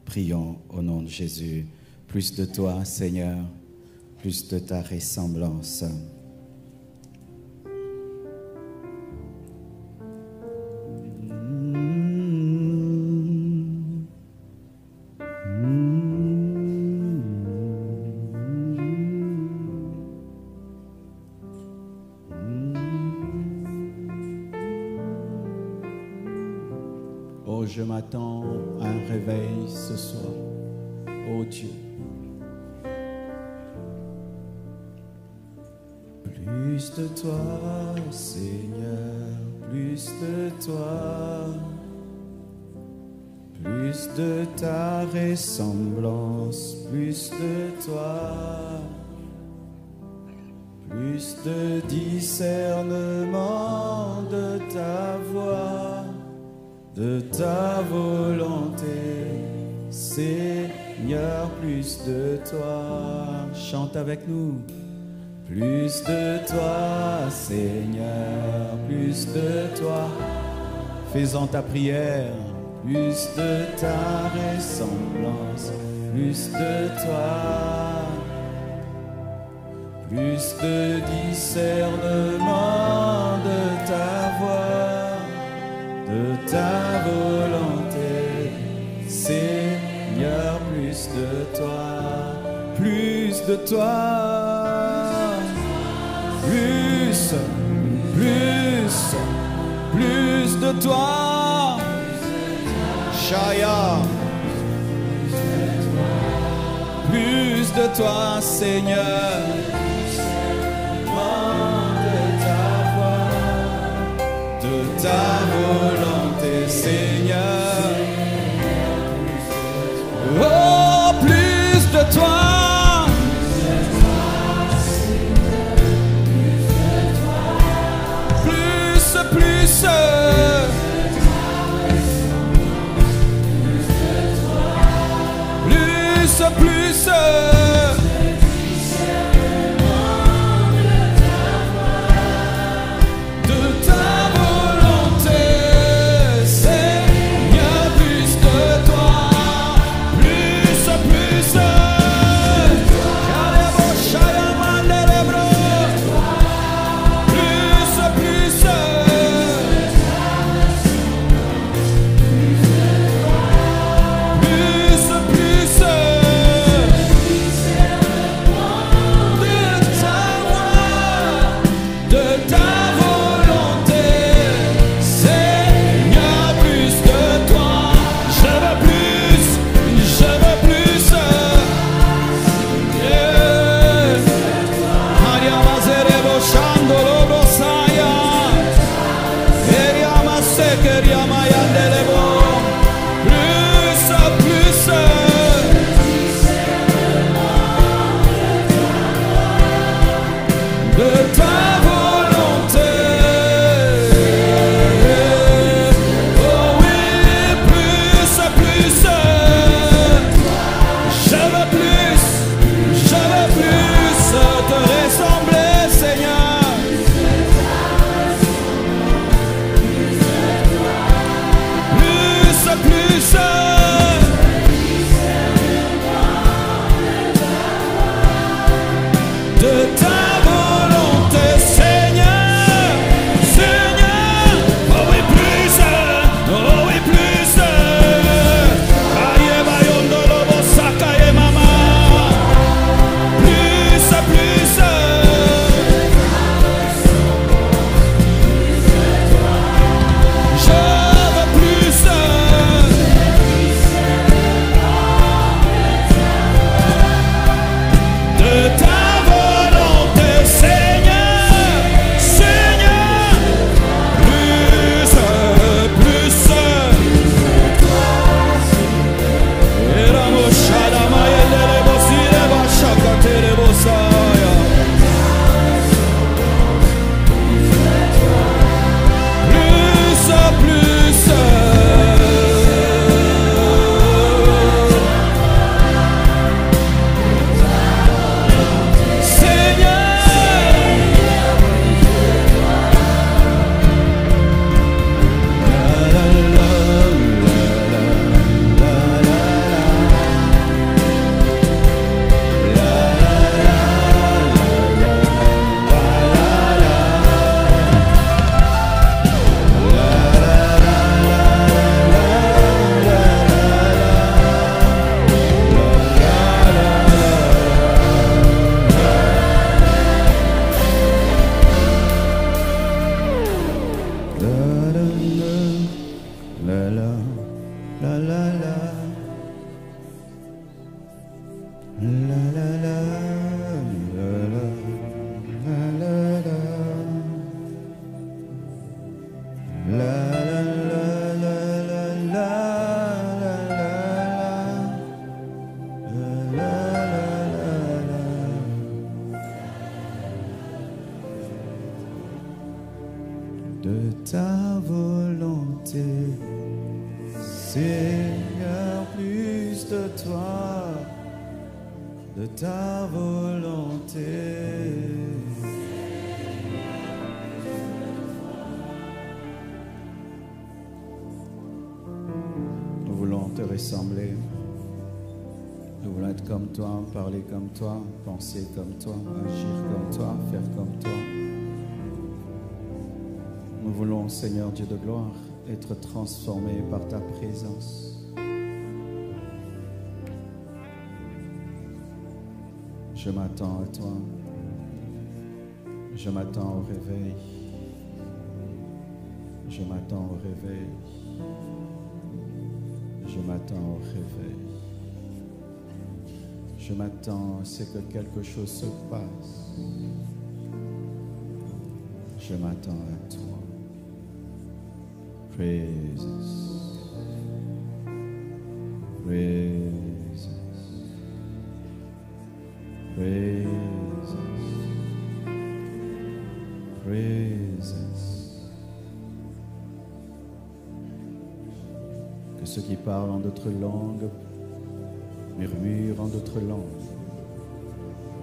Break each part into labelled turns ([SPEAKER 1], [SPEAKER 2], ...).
[SPEAKER 1] Prions au nom de Jésus. Plus de toi, Seigneur, plus de ta ressemblance. Oh, je m'attends à un réveil ce soir. Oh Dieu. Plus de toi, Seigneur, plus de toi, plus de ta ressemblance, plus de toi, plus de discernement de ta voix, de ta volonté, Seigneur, plus de toi. Chante avec nous. Plus de toi, Seigneur, plus de toi. Fais-en ta prière. Plus de ta ressemblance, plus de toi. Plus de discernement de ta voix, de ta volonté, Seigneur, plus de toi, plus de toi, plus de toi, Shaya, plus de toi, Seigneur. Ta volonté, Seigneur. Oh, plus de toi. Plus, plus. Plus, plus. ta volonté. Seigneur, plus de toi, de ta volonté. Nous voulons te ressembler. Nous voulons être comme toi, parler comme toi, penser comme toi, agir comme toi, faire comme toi. Nous voulons, Seigneur Dieu de gloire, être transformés par ta présence. Je m'attends à toi. Je m'attends au réveil. Je m'attends au réveil. Je m'attends au réveil. Je m'attends à ce que quelque chose se passe. Je m'attends à toi. Praises. Praises. Praises. Praises. Que ceux qui parlent en d'autres langues murmurent en d'autres langues.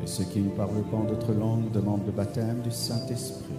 [SPEAKER 1] Et ceux qui ne parlent pas en d'autres langues demandent le baptême du Saint-Esprit.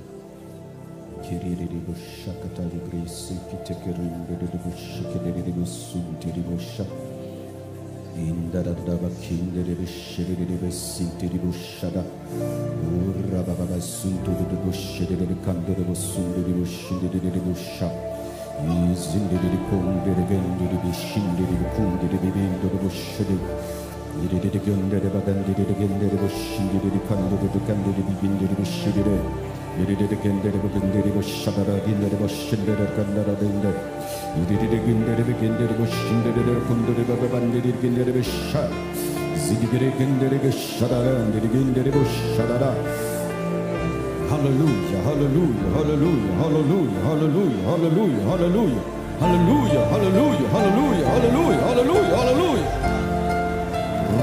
[SPEAKER 1] Hallelujah, hallelujah, hallelujah, hallelujah, hallelujah, hallelujah, hallelujah, hallelujah, hallelujah, hallelujah, hallelujah, hallelujah, hallelujah.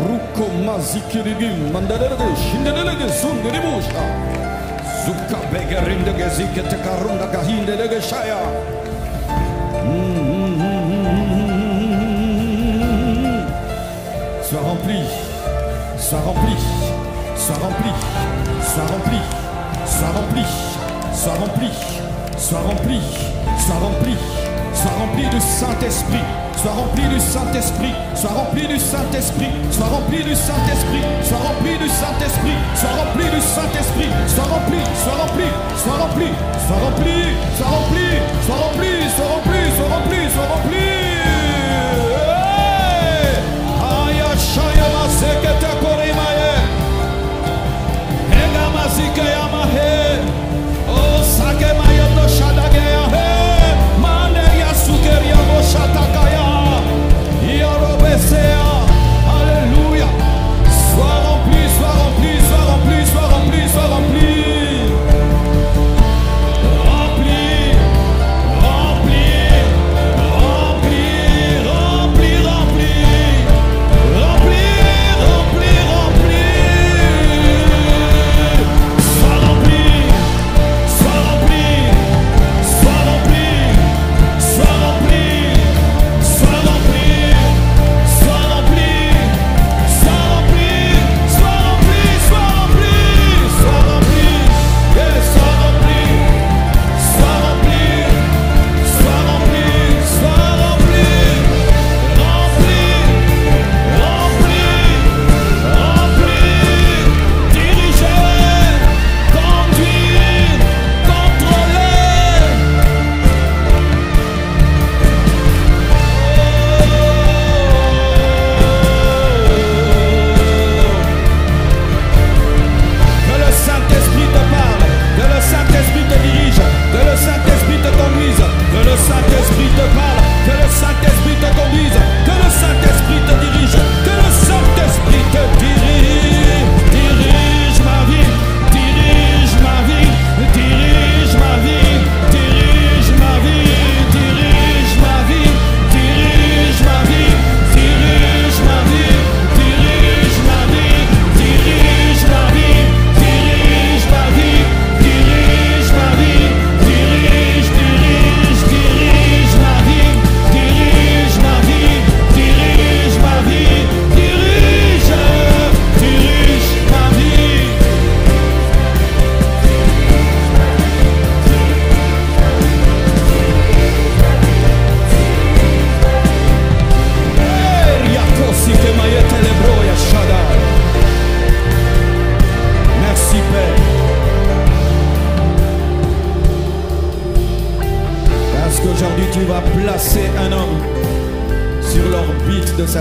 [SPEAKER 1] Ruko mazikirigim mandarede shindelege sunderibusha. Zuka begerinde gezikete karunda gahindelege shaya. Sois rempli, sois rempli, sois rempli, sois rempli. Sois rempli, sois rempli, sois rempli, sois rempli, sois rempli du Saint-Esprit, sois rempli du Saint-Esprit, sois rempli du Saint-Esprit, sois rempli du Saint-Esprit, sois rempli du Saint-Esprit, sois rempli du Saint-Esprit, sois rempli, sois rempli, sois rempli, sois rempli, sois rempli, sois rempli, sois rempli, sois rempli, sois rempli. Aya shaya masekete korimaye. Oh, sake mayoto shadagea he, manderia sukeria boshatakaya, yorobesea, alléluia. Sois rempli, sois rempli, sois rempli, sois rempli, sois rempli. Rempli, rempli, rempli.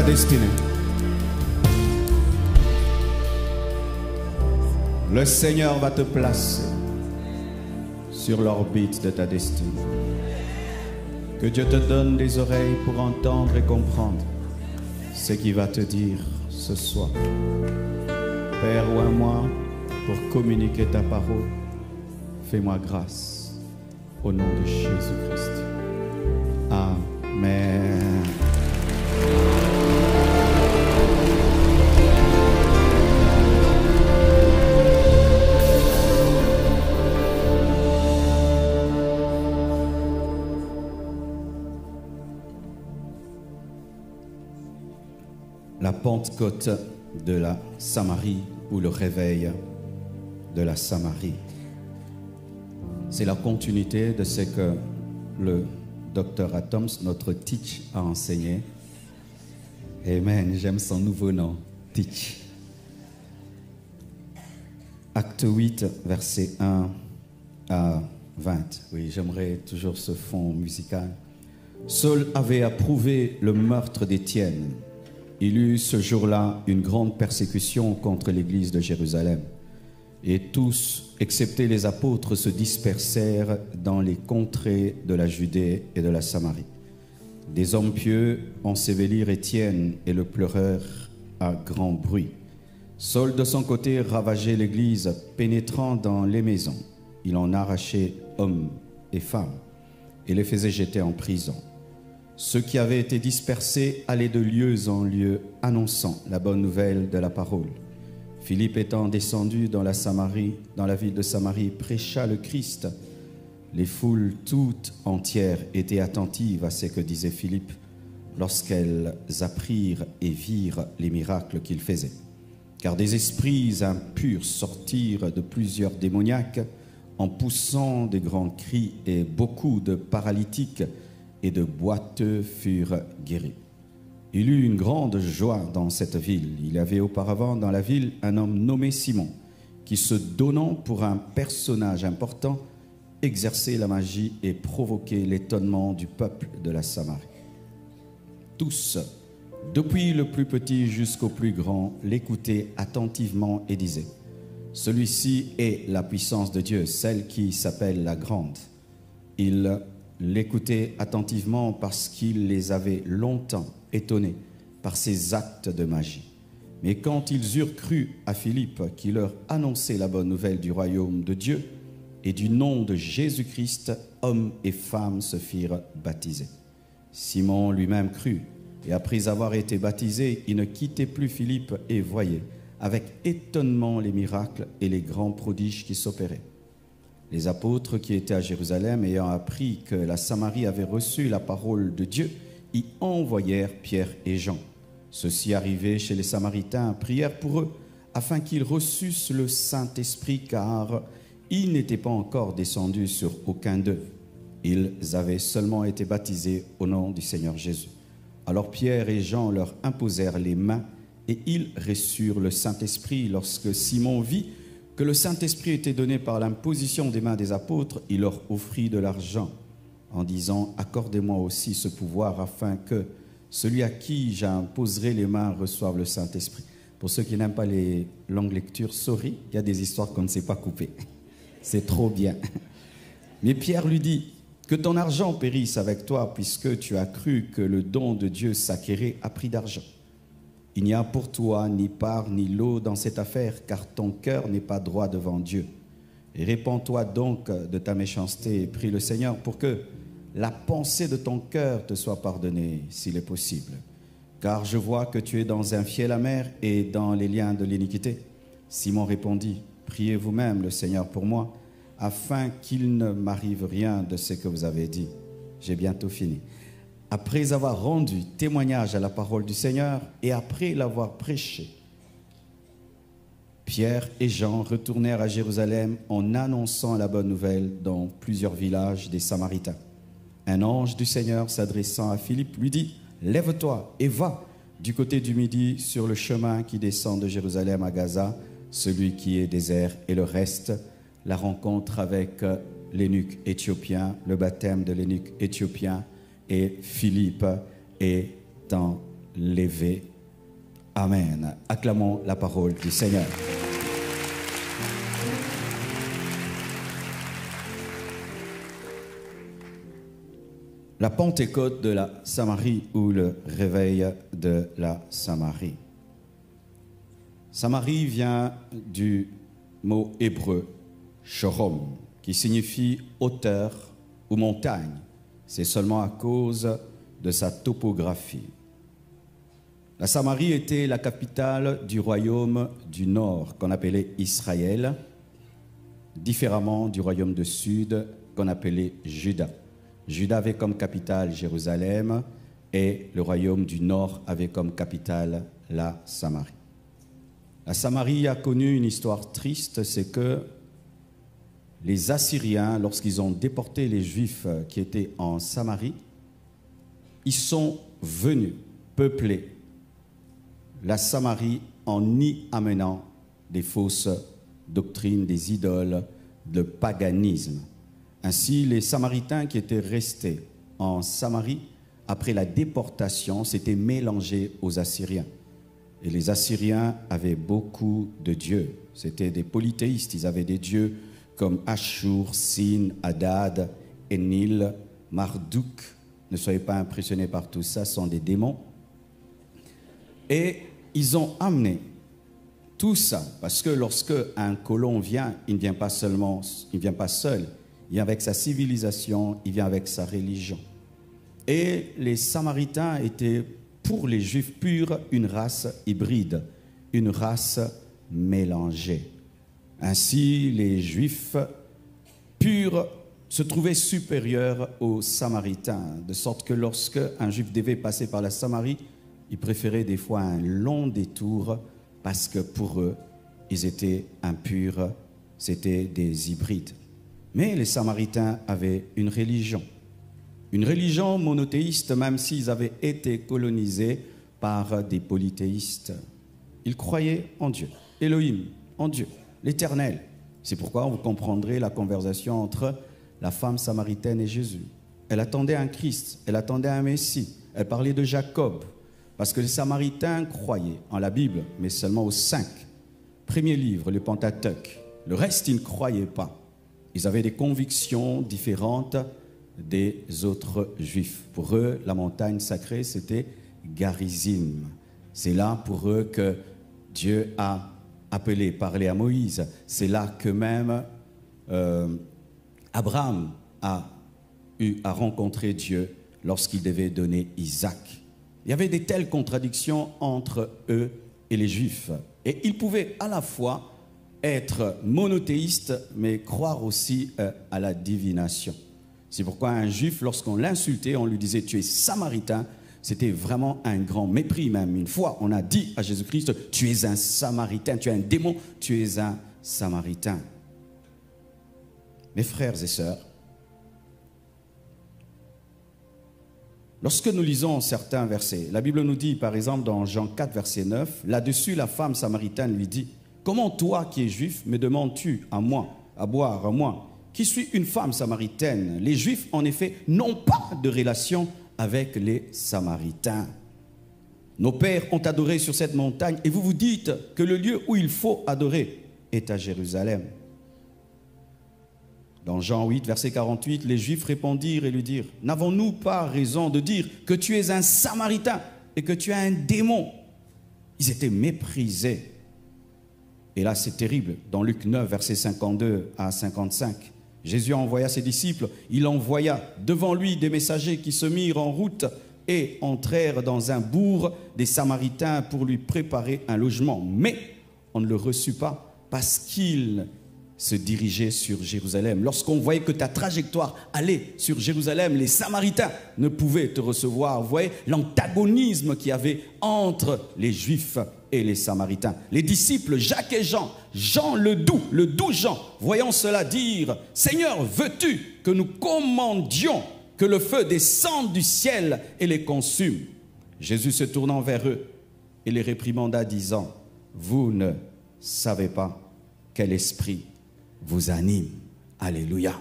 [SPEAKER 1] ta destinée. Le Seigneur va te placer sur l'orbite de ta destinée. Que Dieu te donne des oreilles pour entendre et comprendre ce qu'il va te dire ce soir. Père, oins-moi pour communiquer ta parole. Fais-moi grâce au nom de Jésus-Christ. Amen. La Pentecôte de la Samarie ou le réveil de la Samarie. C'est la continuité de ce que le Dr. Atoms, notre Teach, a enseigné. Amen, j'aime son nouveau nom, Teach. Acte 8, versets 1 à 20. Oui, j'aimerais toujours ce fond musical. Saul avait approuvé le meurtre d'Étienne. Il eut ce jour-là une grande persécution contre l'église de Jérusalem. Et tous, excepté les apôtres, se dispersèrent dans les contrées de la Judée et de la Samarie. Des hommes pieux ensevelirent Étienne et le pleurèrent à grand bruit. Saul, de son côté, ravageait l'église, pénétrant dans les maisons. Il en arrachait hommes et femmes et les faisait jeter en prison. Ceux qui avaient été dispersés allaient de lieu en lieu, annonçant la bonne nouvelle de la parole. Philippe étant descendu dans la Samarie, dans la ville de Samarie, prêcha le Christ. Les foules toutes entières étaient attentives à ce que disait Philippe lorsqu'elles apprirent et virent les miracles qu'il faisait. Car des esprits impurs sortirent de plusieurs démoniaques en poussant des grands cris, et beaucoup de paralytiques et de boiteux furent guéris. Il eut une grande joie dans cette ville. Il y avait auparavant dans la ville un homme nommé Simon, qui, se donnant pour un personnage important, exerçait la magie et provoquait l'étonnement du peuple de la Samarie. Tous, depuis le plus petit jusqu'au plus grand, l'écoutaient attentivement et disaient: celui-ci est la puissance de Dieu, celle qui s'appelle la grande. Ils l'écoutaient attentivement parce qu'il les avait longtemps étonnés par ses actes de magie. Mais quand ils eurent cru à Philippe, qui leur annonçait la bonne nouvelle du royaume de Dieu et du nom de Jésus-Christ, hommes et femmes se firent baptiser. Simon lui-même crut, et après avoir été baptisé, il ne quittait plus Philippe et voyait avec étonnement les miracles et les grands prodiges qui s'opéraient. Les apôtres qui étaient à Jérusalem, ayant appris que la Samarie avait reçu la parole de Dieu, y envoyèrent Pierre et Jean. Ceux-ci, arrivés chez les Samaritains, prièrent pour eux, afin qu'ils reçussent le Saint-Esprit, car il n'était pas encore descendu sur aucun d'eux. Ils avaient seulement été baptisés au nom du Seigneur Jésus. Alors Pierre et Jean leur imposèrent les mains, et ils reçurent le Saint-Esprit. Lorsque Simon vit que le Saint-Esprit était donné par l'imposition des mains des apôtres, il leur offrit de l'argent en disant: accordez-moi aussi ce pouvoir afin que celui à qui j'imposerai les mains reçoive le Saint-Esprit. Pour ceux qui n'aiment pas les longues lectures, sorry, il y a des histoires qu'on ne sait pas couper. C'est trop bien. Mais Pierre lui dit: que ton argent périsse avec toi, puisque tu as cru que le don de Dieu s'acquérait à prix d'argent. Il n'y a pour toi ni part ni lot dans cette affaire, car ton cœur n'est pas droit devant Dieu. Et répands-toi donc de ta méchanceté et prie le Seigneur pour que la pensée de ton cœur te soit pardonnée, s'il est possible. Car je vois que tu es dans un fiel amer et dans les liens de l'iniquité. Simon répondit: priez vous-même le Seigneur pour moi, afin qu'il ne m'arrive rien de ce que vous avez dit. J'ai bientôt fini. Après avoir rendu témoignage à la parole du Seigneur et après l'avoir prêché, Pierre et Jean retournèrent à Jérusalem en annonçant la bonne nouvelle dans plusieurs villages des Samaritains. Un ange du Seigneur s'adressant à Philippe lui dit: lève-toi et va du côté du midi sur le chemin qui descend de Jérusalem à Gaza, celui qui est désert, et le reste, la rencontre avec l'eunuque éthiopien, le baptême de l'eunuque éthiopien, et Philippe est en
[SPEAKER 2] levés. Amen. Acclamons la parole du Seigneur. La Pentecôte de la Samarie ou le réveil de la Samarie. Samarie vient du mot hébreu shorom, qui signifie hauteur ou montagne. C'est seulement à cause de sa topographie. La Samarie était la capitale du royaume du Nord, qu'on appelait Israël, différemment du royaume du Sud, qu'on appelait Juda. Juda avait comme capitale Jérusalem et le royaume du Nord avait comme capitale la Samarie. La Samarie a connu une histoire triste, c'est que les Assyriens, lorsqu'ils ont déporté les Juifs qui étaient en Samarie, ils sont venus peupler la Samarie en y amenant des fausses doctrines, des idoles, le paganisme. Ainsi, les Samaritains qui étaient restés en Samarie, après la déportation, s'étaient mélangés aux Assyriens. Et les Assyriens avaient beaucoup de dieux. C'étaient des polythéistes. Ils avaient des dieux comme Ashur, Sin, Hadad, Enlil, Marduk. Ne soyez pas impressionnés par tout ça, ce sont des démons. Et ils ont amené tout ça, parce que lorsque un colon vient, il ne vient pas seulement, il ne vient pas seul, il vient avec sa civilisation, il vient avec sa religion. Et les Samaritains étaient, pour les Juifs purs, une race hybride, une race mélangée. Ainsi, les Juifs purs se trouvaient supérieurs aux Samaritains, de sorte que lorsque un Juif devait passer par la Samarie, il préférait des fois un long détour parce que pour eux, ils étaient impurs, c'était des hybrides. Mais les Samaritains avaient une religion monothéiste, même s'ils avaient été colonisés par des polythéistes. Ils croyaient en Dieu, Elohim, en Dieu, l'Éternel. C'est pourquoi vous comprendrez la conversation entre la femme samaritaine et Jésus. Elle attendait un Christ, elle attendait un Messie, elle parlait de Jacob, parce que les Samaritains croyaient en la Bible, mais seulement aux 5 premiers livres, le Pentateuque. Le reste, ils ne croyaient pas. Ils avaient des convictions différentes des autres Juifs. Pour eux, la montagne sacrée, c'était Garizim. C'est là pour eux que Dieu a parlé à Moïse. C'est là que même Abraham a rencontré Dieu lorsqu'il devait donner Isaac. Il y avait de telles contradictions entre eux et les Juifs. Et ils pouvaient à la fois être monothéistes, mais croire aussi à la divination. C'est pourquoi un Juif, lorsqu'on l'insultait, on lui disait « tu es samaritain », c'était vraiment un grand mépris. Même une fois, on a dit à Jésus-Christ « tu es un samaritain, tu es un démon, tu es un samaritain ». Mes frères et sœurs, lorsque nous lisons certains versets, la Bible nous dit, par exemple, dans Jean 4, verset 9, là-dessus, la femme samaritaine lui dit, « Comment toi, qui es juif, me demandes-tu à moi, à boire à moi, qui suis une femme samaritaine ?» Les Juifs, en effet, n'ont pas de relation avec les Samaritains. Nos pères ont adoré sur cette montagne, et vous vous dites que le lieu où il faut adorer est à Jérusalem. Dans Jean 8, verset 48, les Juifs répondirent et lui dirent, « N'avons-nous pas raison de dire que tu es un Samaritain et que tu es un démon ?» Ils étaient méprisés. Et là, c'est terrible. Dans Luc 9, verset 52 à 55, Jésus envoya ses disciples. Il envoya devant lui des messagers qui se mirent en route et entrèrent dans un bourg des Samaritains pour lui préparer un logement. Mais on ne le reçut pas parce qu'il se dirigeait sur Jérusalem. Lorsqu'on voyait que ta trajectoire allait sur Jérusalem, les Samaritains ne pouvaient te recevoir. Vous voyez l'antagonisme qu'il y avait entre les Juifs et les Samaritains. Les disciples Jacques et Jean, Jean le doux Jean, voyant cela dire, « Seigneur, veux-tu que nous commandions que le feu descende du ciel et les consume ?» Jésus se tournant vers eux et les réprimanda, disant, « Vous ne savez pas quel esprit vous anime. » Alléluia.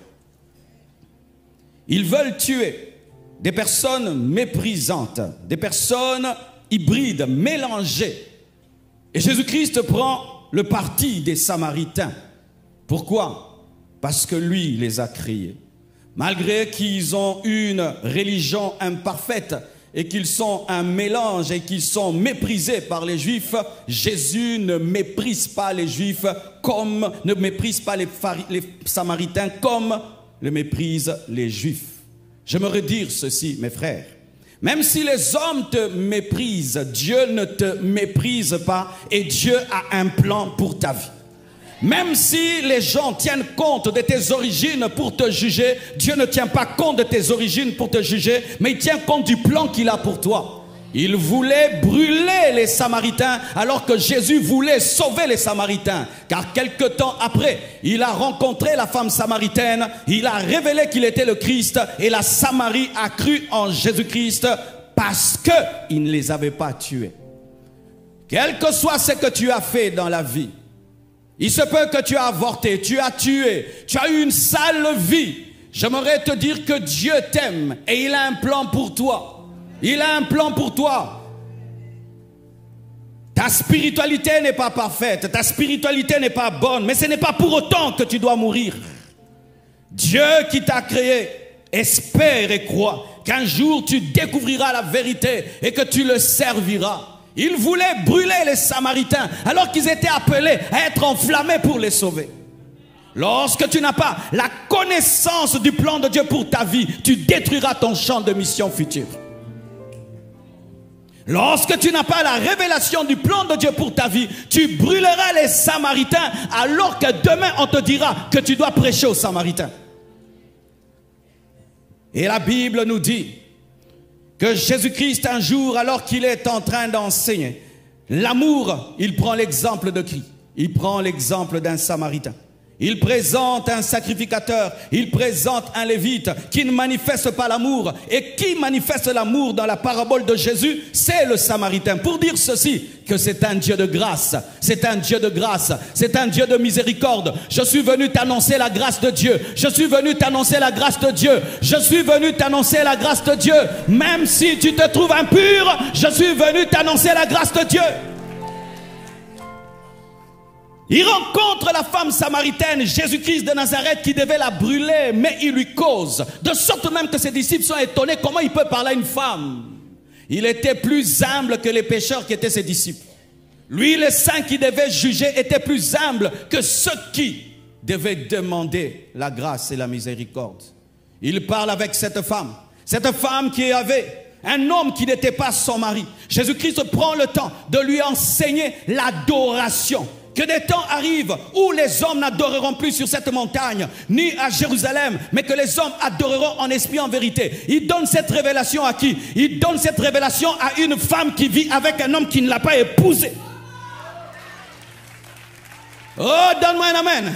[SPEAKER 2] Ils veulent tuer des personnes méprisantes, des personnes hybride, mélangé. Et Jésus-Christ prend le parti des Samaritains. Pourquoi? Parce que lui les a créés. Malgré qu'ils ont une religion imparfaite et qu'ils sont un mélange et qu'ils sont méprisés par les Juifs, Jésus ne méprise pas les Juifs comme, ne méprise pas les Samaritains comme le méprisent les Juifs. J'aimerais dire ceci, mes frères. Même si les hommes te méprisent, Dieu ne te méprise pas et Dieu a un plan pour ta vie. Même si les gens tiennent compte de tes origines pour te juger, Dieu ne tient pas compte de tes origines pour te juger, mais il tient compte du plan qu'il a pour toi. Il voulait brûler les Samaritains alors que Jésus voulait sauver les Samaritains. Car quelque temps après, il a rencontré la femme samaritaine, il a révélé qu'il était le Christ et la Samarie a cru en Jésus-Christ parce qu'il ne les avait pas tués. Quel que soit ce que tu as fait dans la vie, il se peut que tu as avorté, tu as tué, tu as eu une sale vie. J'aimerais te dire que Dieu t'aime et il a un plan pour toi. Il a un plan pour toi. Ta spiritualité n'est pas parfaite, ta spiritualité n'est pas bonne, mais ce n'est pas pour autant que tu dois mourir. Dieu qui t'a créé espère et croit qu'un jour tu découvriras la vérité et que tu le serviras. Il voulait brûler les Samaritains alors qu'ils étaient appelés à être enflammés pour les sauver. Lorsque tu n'as pas la connaissance du plan de Dieu pour ta vie, tu détruiras ton champ de mission future. Lorsque tu n'as pas la révélation du plan de Dieu pour ta vie, tu brûleras les Samaritains alors que demain on te dira que tu dois prêcher aux Samaritains. Et la Bible nous dit que Jésus-Christ, un jour, alors qu'il est en train d'enseigner l'amour, il prend l'exemple de qui? Il prend l'exemple d'un Samaritain. Il présente un sacrificateur, il présente un lévite qui ne manifeste pas l'amour. Et qui manifeste l'amour dans la parabole de Jésus? C'est le Samaritain. Pour dire ceci, que c'est un Dieu de grâce, c'est un Dieu de grâce, c'est un Dieu de miséricorde. Je suis venu t'annoncer la grâce de Dieu. Je suis venu t'annoncer la grâce de Dieu. Je suis venu t'annoncer la grâce de Dieu. Même si tu te trouves impur, je suis venu t'annoncer la grâce de Dieu. Il rencontre la femme samaritaine, Jésus-Christ de Nazareth, qui devait la brûler, mais il lui cause. De sorte même que ses disciples sont étonnés, comment il peut parler à une femme? Il était plus humble que les pécheurs qui étaient ses disciples. Lui, les saints qui devaient juger, était plus humble que ceux qui devaient demander la grâce et la miséricorde. Il parle avec cette femme qui avait un homme qui n'était pas son mari. Jésus-Christ prend le temps de lui enseigner l'adoration. Que des temps arrivent où les hommes n'adoreront plus sur cette montagne, ni à Jérusalem, mais que les hommes adoreront en esprit, en vérité. Il donne cette révélation à qui? Il donne cette révélation à une femme qui vit avec un homme qui ne l'a pas épousé. Oh, donne-moi un amen.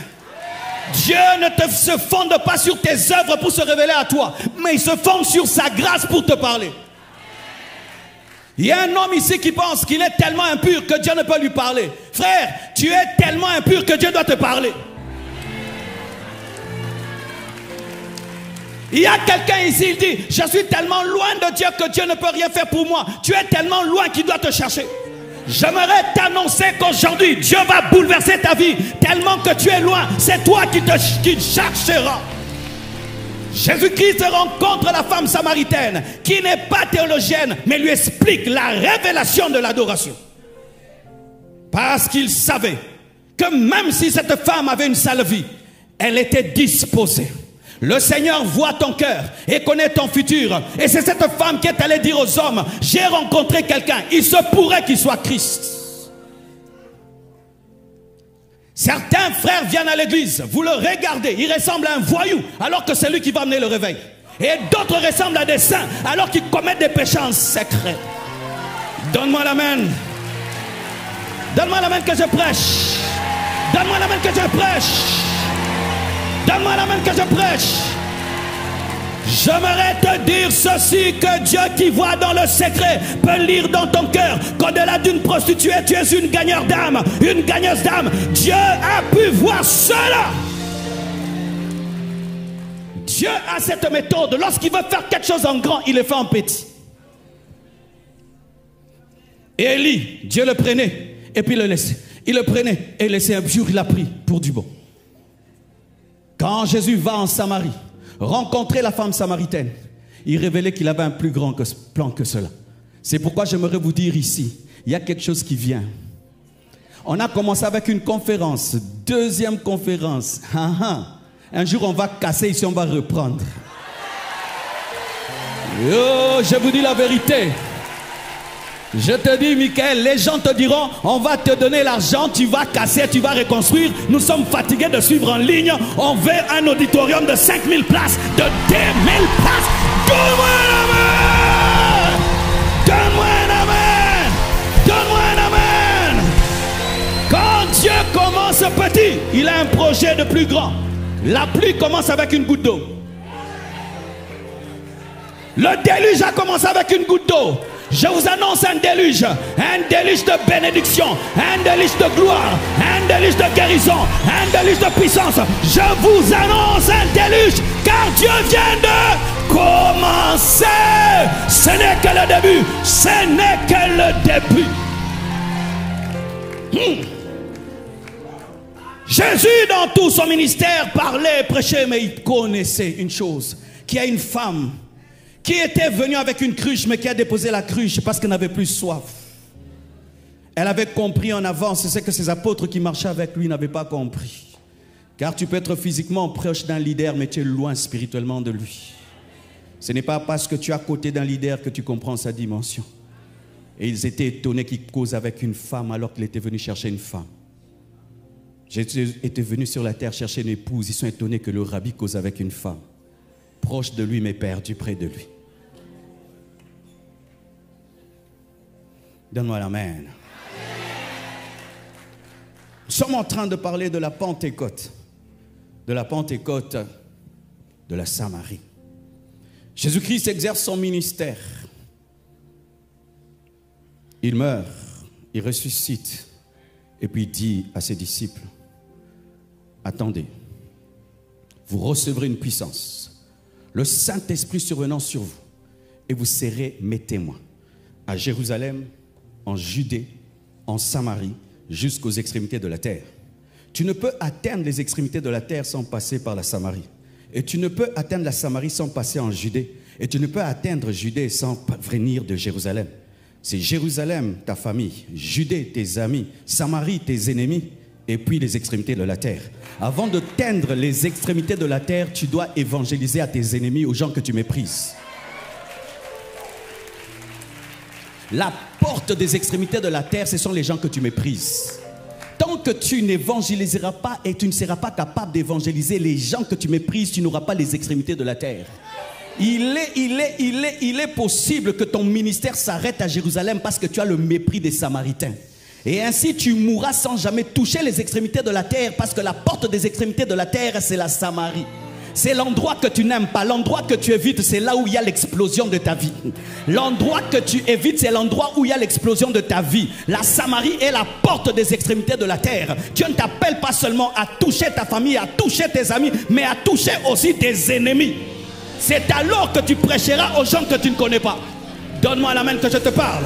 [SPEAKER 2] Dieu ne se fonde pas sur tes œuvres pour se révéler à toi, mais il se fonde sur sa grâce pour te parler. Il y a un homme ici qui pense qu'il est tellement impur que Dieu ne peut lui parler. Frère, tu es tellement impur que Dieu doit te parler. Il y a quelqu'un ici, il dit, je suis tellement loin de Dieu que Dieu ne peut rien faire pour moi. Tu es tellement loin qu'il doit te chercher. J'aimerais t'annoncer qu'aujourd'hui, Dieu va bouleverser ta vie tellement que tu es loin. C'est toi qui chercheras. Jésus-Christ rencontre la femme samaritaine qui n'est pas théologienne, mais lui explique la révélation de l'adoration. Parce qu'il savait que même si cette femme avait une sale vie, elle était disposée. Le Seigneur voit ton cœur et connaît ton futur. Et c'est cette femme qui est allée dire aux hommes, j'ai rencontré quelqu'un, il se pourrait qu'il soit Christ. Certains frères viennent à l'église, vous le regardez, il ressemble à un voyou, alors que c'est lui qui va amener le réveil. Et d'autres ressemblent à des saints, alors qu'ils commettent des péchés en secret. Donne-moi l'amen. Donne-moi l'amen que je prêche. Donne-moi l'amen que je prêche. Donne-moi l'amen que je prêche. J'aimerais te dire ceci, que Dieu qui voit dans le secret peut lire dans ton cœur qu'au-delà d'une prostituée, tu es une gagneur d'âme, une gagneuse d'âme. Dieu a pu voir cela. Dieu a cette méthode. Lorsqu'il veut faire quelque chose en grand, il le fait en petit. Et Élie, Dieu le prenait et puis le laissait. Il le prenait et laissait. Un jour, il a pris pour du bon. Quand Jésus va en Samarie, rencontrer la femme samaritaine, il révélait qu'il avait un plus grand plan que cela. C'est pourquoi j'aimerais vous dire ici, il y a quelque chose qui vient. On a commencé avec une conférence, deuxième conférence. Un jour, on va casser ici, on va reprendre. Oh, je vous dis la vérité. Je te dis, Michael, les gens te diront, on va te donner l'argent, tu vas casser, tu vas reconstruire. Nous sommes fatigués de suivre en ligne. On veut un auditorium de 5000 places, de 10 000 places. Donne-moi un amen! Donne-moi un amen! Donne-moi un amen! Quand Dieu commence petit, il a un projet de plus grand. La pluie commence avec une goutte d'eau. Le déluge a commencé avec une goutte d'eau. Je vous annonce un déluge de bénédiction, un déluge de gloire, un déluge de guérison, un déluge de puissance. Je vous annonce un déluge, car Dieu vient de commencer. Ce n'est que le début, ce n'est que le début. Jésus, dans tout son ministère, parlait, prêchait, mais il connaissait une chose, qu'il y a une femme qui était venue avec une cruche, mais qui a déposé la cruche parce qu'elle n'avait plus soif. Elle avait compris en avance, c'est que ses apôtres qui marchaient avec lui n'avaient pas compris. Car tu peux être physiquement proche d'un leader, mais tu es loin spirituellement de lui. Ce n'est pas parce que tu es à côté d'un leader que tu comprends sa dimension. Et ils étaient étonnés qu'il cause avec une femme alors qu'il était venu chercher une femme. Jésus était venu sur la terre chercher une épouse. Ils sont étonnés que le rabbi cause avec une femme. Proche de lui, mais perdu près de lui. Donne-moi l'amen. Nous sommes en train de parler de la Pentecôte. De la Pentecôte de la Samarie. Jésus-Christ exerce son ministère. Il meurt, il ressuscite. Et puis il dit à ses disciples, attendez, vous recevrez une puissance. Le Saint-Esprit survenant sur vous. Et vous serez mes témoins. À Jérusalem, en Judée, en Samarie, jusqu'aux extrémités de la terre. Tu ne peux atteindre les extrémités de la terre sans passer par la Samarie. Et tu ne peux atteindre la Samarie sans passer en Judée. Et tu ne peux atteindre Judée sans venir de Jérusalem. C'est Jérusalem, ta famille, Judée, tes amis, Samarie, tes ennemis, et puis les extrémités de la terre. Avant de teindre les extrémités de la terre, tu dois évangéliser à tes ennemis, aux gens que tu méprises. La porte des extrémités de la terre, ce sont les gens que tu méprises. Tant que tu n'évangéliseras pas et tu ne seras pas capable d'évangéliser les gens que tu méprises, tu n'auras pas les extrémités de la terre. Il est possible que ton ministère s'arrête à Jérusalem parce que tu as le mépris des Samaritains. Et ainsi tu mourras sans jamais toucher les extrémités de la terre, parce que la porte des extrémités de la terre, c'est la Samarie. C'est l'endroit que tu n'aimes pas, l'endroit que tu évites, c'est là où il y a l'explosion de ta vie. L'endroit que tu évites, c'est l'endroit où il y a l'explosion de ta vie. La Samarie est la porte des extrémités de la terre. Dieu ne t'appelle pas seulement à toucher ta famille, à toucher tes amis, mais à toucher aussi tes ennemis. C'est alors que tu prêcheras aux gens que tu ne connais pas. Donne-moi la main que je te parle.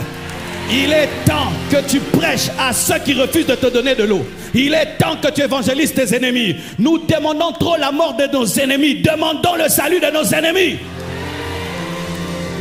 [SPEAKER 2] Il est temps que tu prêches à ceux qui refusent de te donner de l'eau. Il est temps que tu évangélises tes ennemis. Nous demandons trop la mort de nos ennemis. Demandons le salut de nos ennemis.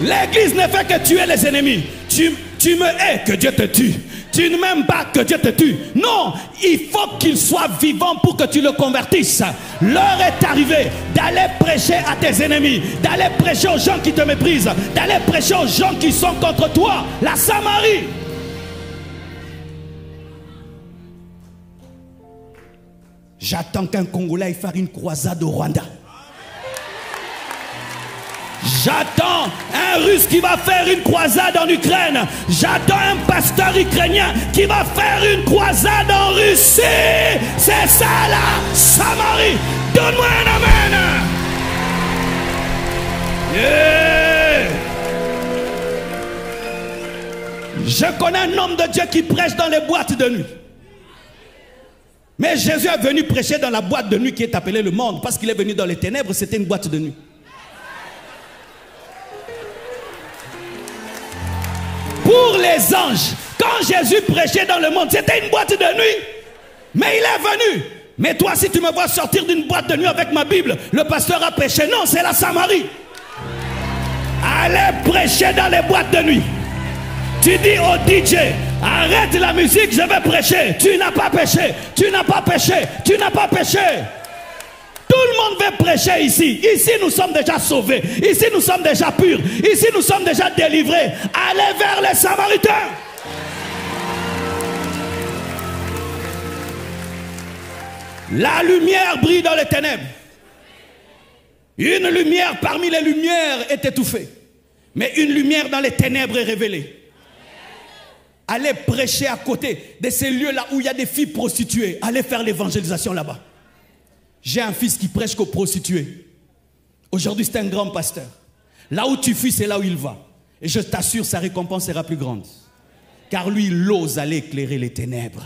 [SPEAKER 2] L'église ne fait que tuer les ennemis. Tu me hais, que Dieu te tue. Tu ne m'aimes pas, que Dieu te tue. Non, il faut qu'il soit vivant pour que tu le convertisses. L'heure est arrivée d'aller prêcher à tes ennemis, d'aller prêcher aux gens qui te méprisent, d'aller prêcher aux gens qui sont contre toi. La Samarie. J'attends qu'un Congolais aille faire une croisade au Rwanda. J'attends un Russe qui va faire une croisade en Ukraine. J'attends un pasteur ukrainien qui va faire une croisade en Russie. C'est ça la Samarie. Donne-moi un amen. Yeah. Je connais un homme de Dieu qui prêche dans les boîtes de nuit. Mais Jésus est venu prêcher dans la boîte de nuit qui est appelée le monde. Parce qu'il est venu dans les ténèbres, c'était une boîte de nuit. Pour les anges,
[SPEAKER 1] Quand Jésus prêchait dans le monde, c'était une boîte de nuit. Mais il est venu. Mais toi, si tu me vois sortir d'une boîte de nuit avec ma Bible, le pasteur a prêché. Non, c'est la Samarie. Allez prêcher dans les boîtes de nuit. Tu dis au DJ, arrête la musique, je vais prêcher. Tu n'as pas péché, tu n'as pas péché, tu n'as pas péché. Tout le monde veut prêcher ici. Ici, nous sommes déjà sauvés. Ici, nous sommes déjà purs. Ici, nous sommes déjà délivrés. Allez vers les Samaritains. La lumière brille dans les ténèbres. Une lumière parmi les lumières est étouffée. Mais une lumière dans les ténèbres est révélée. Allez prêcher à côté de ces lieux-là où il y a des filles prostituées. Allez faire l'évangélisation là-bas. J'ai un fils qui prêche qu'aux prostituées. Aujourd'hui, c'est un grand pasteur. Là où tu fuis, c'est là où il va. Et je t'assure, sa récompense sera plus grande. Car lui, il ose aller éclairer les ténèbres.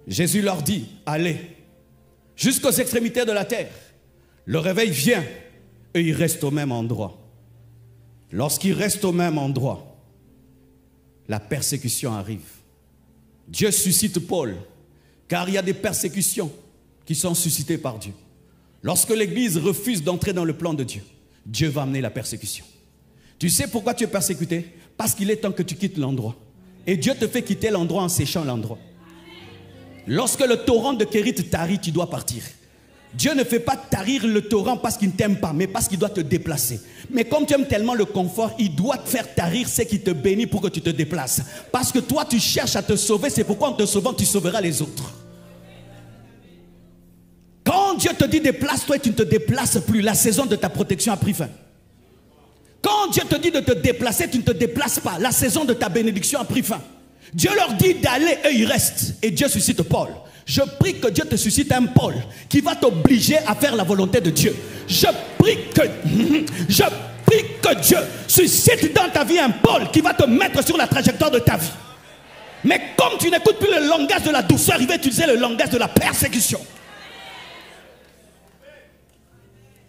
[SPEAKER 1] Jésus leur dit, allez, jusqu'aux extrémités de la terre. Le réveil vient et ils restent au même endroit. Lorsqu'ils restent au même endroit, la persécution arrive. Dieu suscite Paul, car il y a des persécutions qui sont suscitées par Dieu. Lorsque l'Église refuse d'entrer dans le plan de Dieu, Dieu va amener la persécution. Tu sais pourquoi tu es persécuté? Parce qu'il est temps que tu quittes l'endroit. Et Dieu te fait quitter l'endroit en séchant l'endroit. Lorsque le torrent de Kérit tarit, tu dois partir. Dieu ne fait pas tarir le torrent parce qu'il ne t'aime pas, mais parce qu'il doit te déplacer. Mais comme tu aimes tellement le confort, il doit te faire tarir ce qui te bénit pour que tu te déplaces. Parce que toi, tu cherches à te sauver, c'est pourquoi en te sauvant, tu sauveras les autres. Quand Dieu te dit déplace-toi et tu ne te déplaces plus, la saison de ta protection a pris fin. Quand Dieu te dit de te déplacer, tu ne te déplaces pas, la saison de ta bénédiction a pris fin. Dieu leur dit d'aller et ils restent. Et Dieu suscite Paul. Je prie que Dieu te suscite un Paul qui va t'obliger à faire la volonté de Dieu. Je prie que Dieu suscite dans ta vie un Paul qui va te mettre sur la trajectoire de ta vie. Mais comme tu n'écoutes plus le langage de la douceur, il va utiliser le langage de la persécution.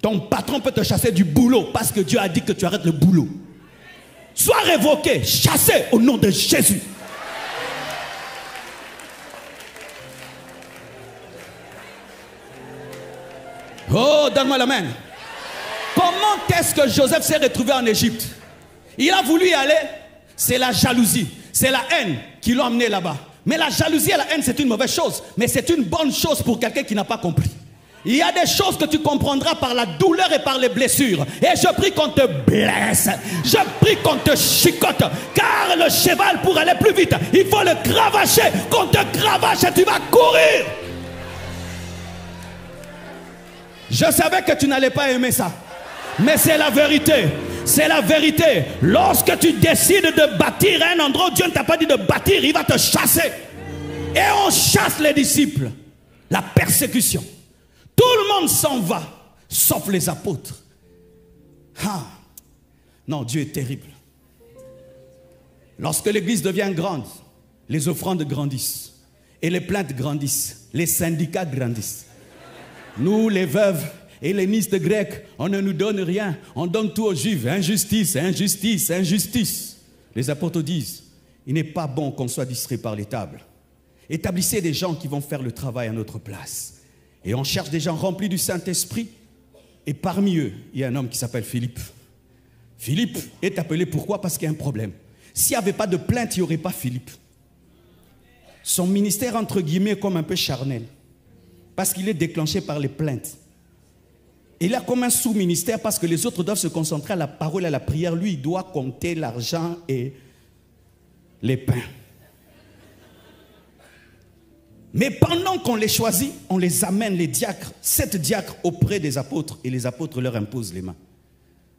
[SPEAKER 1] Ton patron peut te chasser du boulot parce que Dieu a dit que tu arrêtes le boulot. Sois révoqué, chassé au nom de Jésus. Oh, donne-moi la main. Comment est-ce que Joseph s'est retrouvé en Égypte? Il a voulu y aller. C'est la jalousie, c'est la haine qui l'ont amené là-bas. Mais la jalousie et la haine, c'est une mauvaise chose. Mais c'est une bonne chose pour quelqu'un qui n'a pas compris. Il y a des choses que tu comprendras par la douleur et par les blessures. Et je prie qu'on te blesse. Je prie qu'on te chicote. Car le cheval, pour aller plus vite, il faut le cravacher. Qu'on te cravache et tu vas courir. Je savais que tu n'allais pas aimer ça. Mais c'est la vérité. C'est la vérité. Lorsque tu décides de bâtir un endroit où Dieu ne t'a pas dit de bâtir, il va te chasser. Et on chasse les disciples. La persécution. Tout le monde s'en va, sauf les apôtres. Ah. Non, Dieu est terrible. Lorsque l'église devient grande, les offrandes grandissent. Et les plaintes grandissent. Les syndicats grandissent. Nous, les veuves hellénistes grecs, on ne nous donne rien. On donne tout aux juifs. Injustice, injustice, injustice. Les apôtres disent, il n'est pas bon qu'on soit distrait par les tables. Établissez des gens qui vont faire le travail à notre place. Et on cherche des gens remplis du Saint-Esprit. Et parmi eux, il y a un homme qui s'appelle Philippe. Philippe est appelé pourquoi? Parce qu'il y a un problème. S'il n'y avait pas de plainte, il n'y aurait pas Philippe. Son ministère, entre guillemets, est comme un peu charnel. Parce qu'il est déclenché par les plaintes. Il a comme un sous-ministère parce que les autres doivent se concentrer à la parole et à la prière. Lui, il doit compter l'argent et les pains. Mais pendant qu'on les choisit, on les amène, les diacres, 7 diacres auprès des apôtres et les apôtres leur imposent les mains.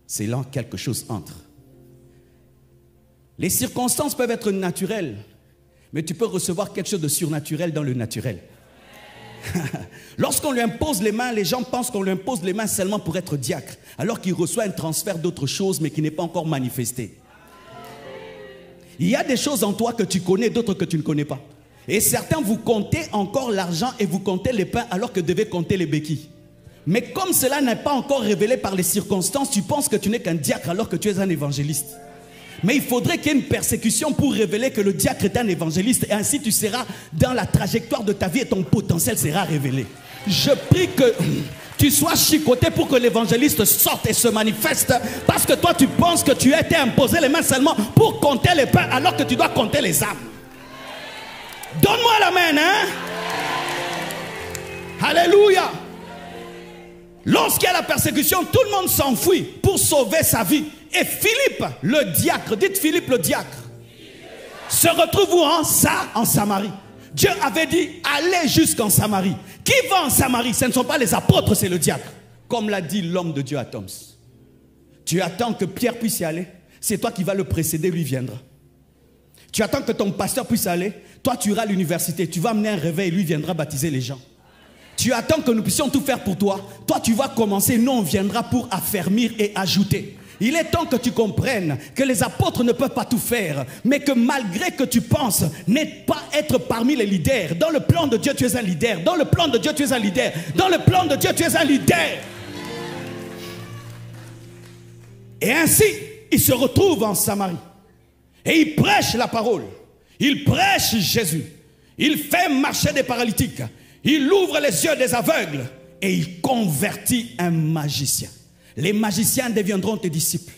[SPEAKER 1] C'est là que quelque chose entre. Les circonstances peuvent être naturelles, mais tu peux recevoir quelque chose de surnaturel dans le naturel. Lorsqu'on lui impose les mains, les gens pensent qu'on lui impose les mains seulement pour être diacre, alors qu'il reçoit un transfert d'autre chose, mais qui n'est pas encore manifesté. Il y a des choses en toi que tu connais, d'autres que tu ne connais pas. Et certains, vous comptez encore l'argent et vous comptez les pains alors que vous devez compter les béquilles. Mais comme cela n'est pas encore révélé par les circonstances, tu penses que tu n'es qu'un diacre alors que tu es un évangéliste.
[SPEAKER 3] Mais il faudrait qu'il y ait une persécution pour révéler que le diacre est un évangéliste. Et ainsi tu seras dans la trajectoire de ta vie et ton potentiel sera révélé. Je prie que tu sois chicoté pour que l'évangéliste sorte et se manifeste. Parce que toi tu penses que tu as été imposé les mains seulement pour compter les pains alors que tu dois compter les âmes. Donne-moi l'amen, hein? Alléluia. Lorsqu'il y a la persécution, tout le monde s'enfuit pour sauver sa vie. Et Philippe, le diacre, dites Philippe le diacre, se retrouve où? En Samarie. Dieu avait dit, allez jusqu'en Samarie. Qui va en Samarie? Ce ne sont pas les apôtres, c'est le diacre. Comme l'a dit l'homme de Dieu à Toms. Tu attends que Pierre puisse y aller. C'est toi qui vas le précéder, lui viendra. Tu attends que ton pasteur puisse aller. Toi, tu iras à l'université. Tu vas amener un réveil, lui viendra baptiser les gens. Tu attends que nous puissions tout faire pour toi. Toi, tu vas commencer. Nous, on viendra pour affermir et ajouter. Il est temps que tu comprennes que les apôtres ne peuvent pas tout faire, mais que malgré que tu penses ne pas être parmi les leaders, dans le plan de Dieu, tu es un leader. Dans le plan de Dieu, tu es un leader. Dans le plan de Dieu, tu es un leader. Et ainsi, il se retrouve en Samarie. Et il prêche la parole. Il prêche Jésus. Il fait marcher des paralytiques. Il ouvre les yeux des aveugles. Et il convertit un magicien. Les magiciens deviendront tes disciples.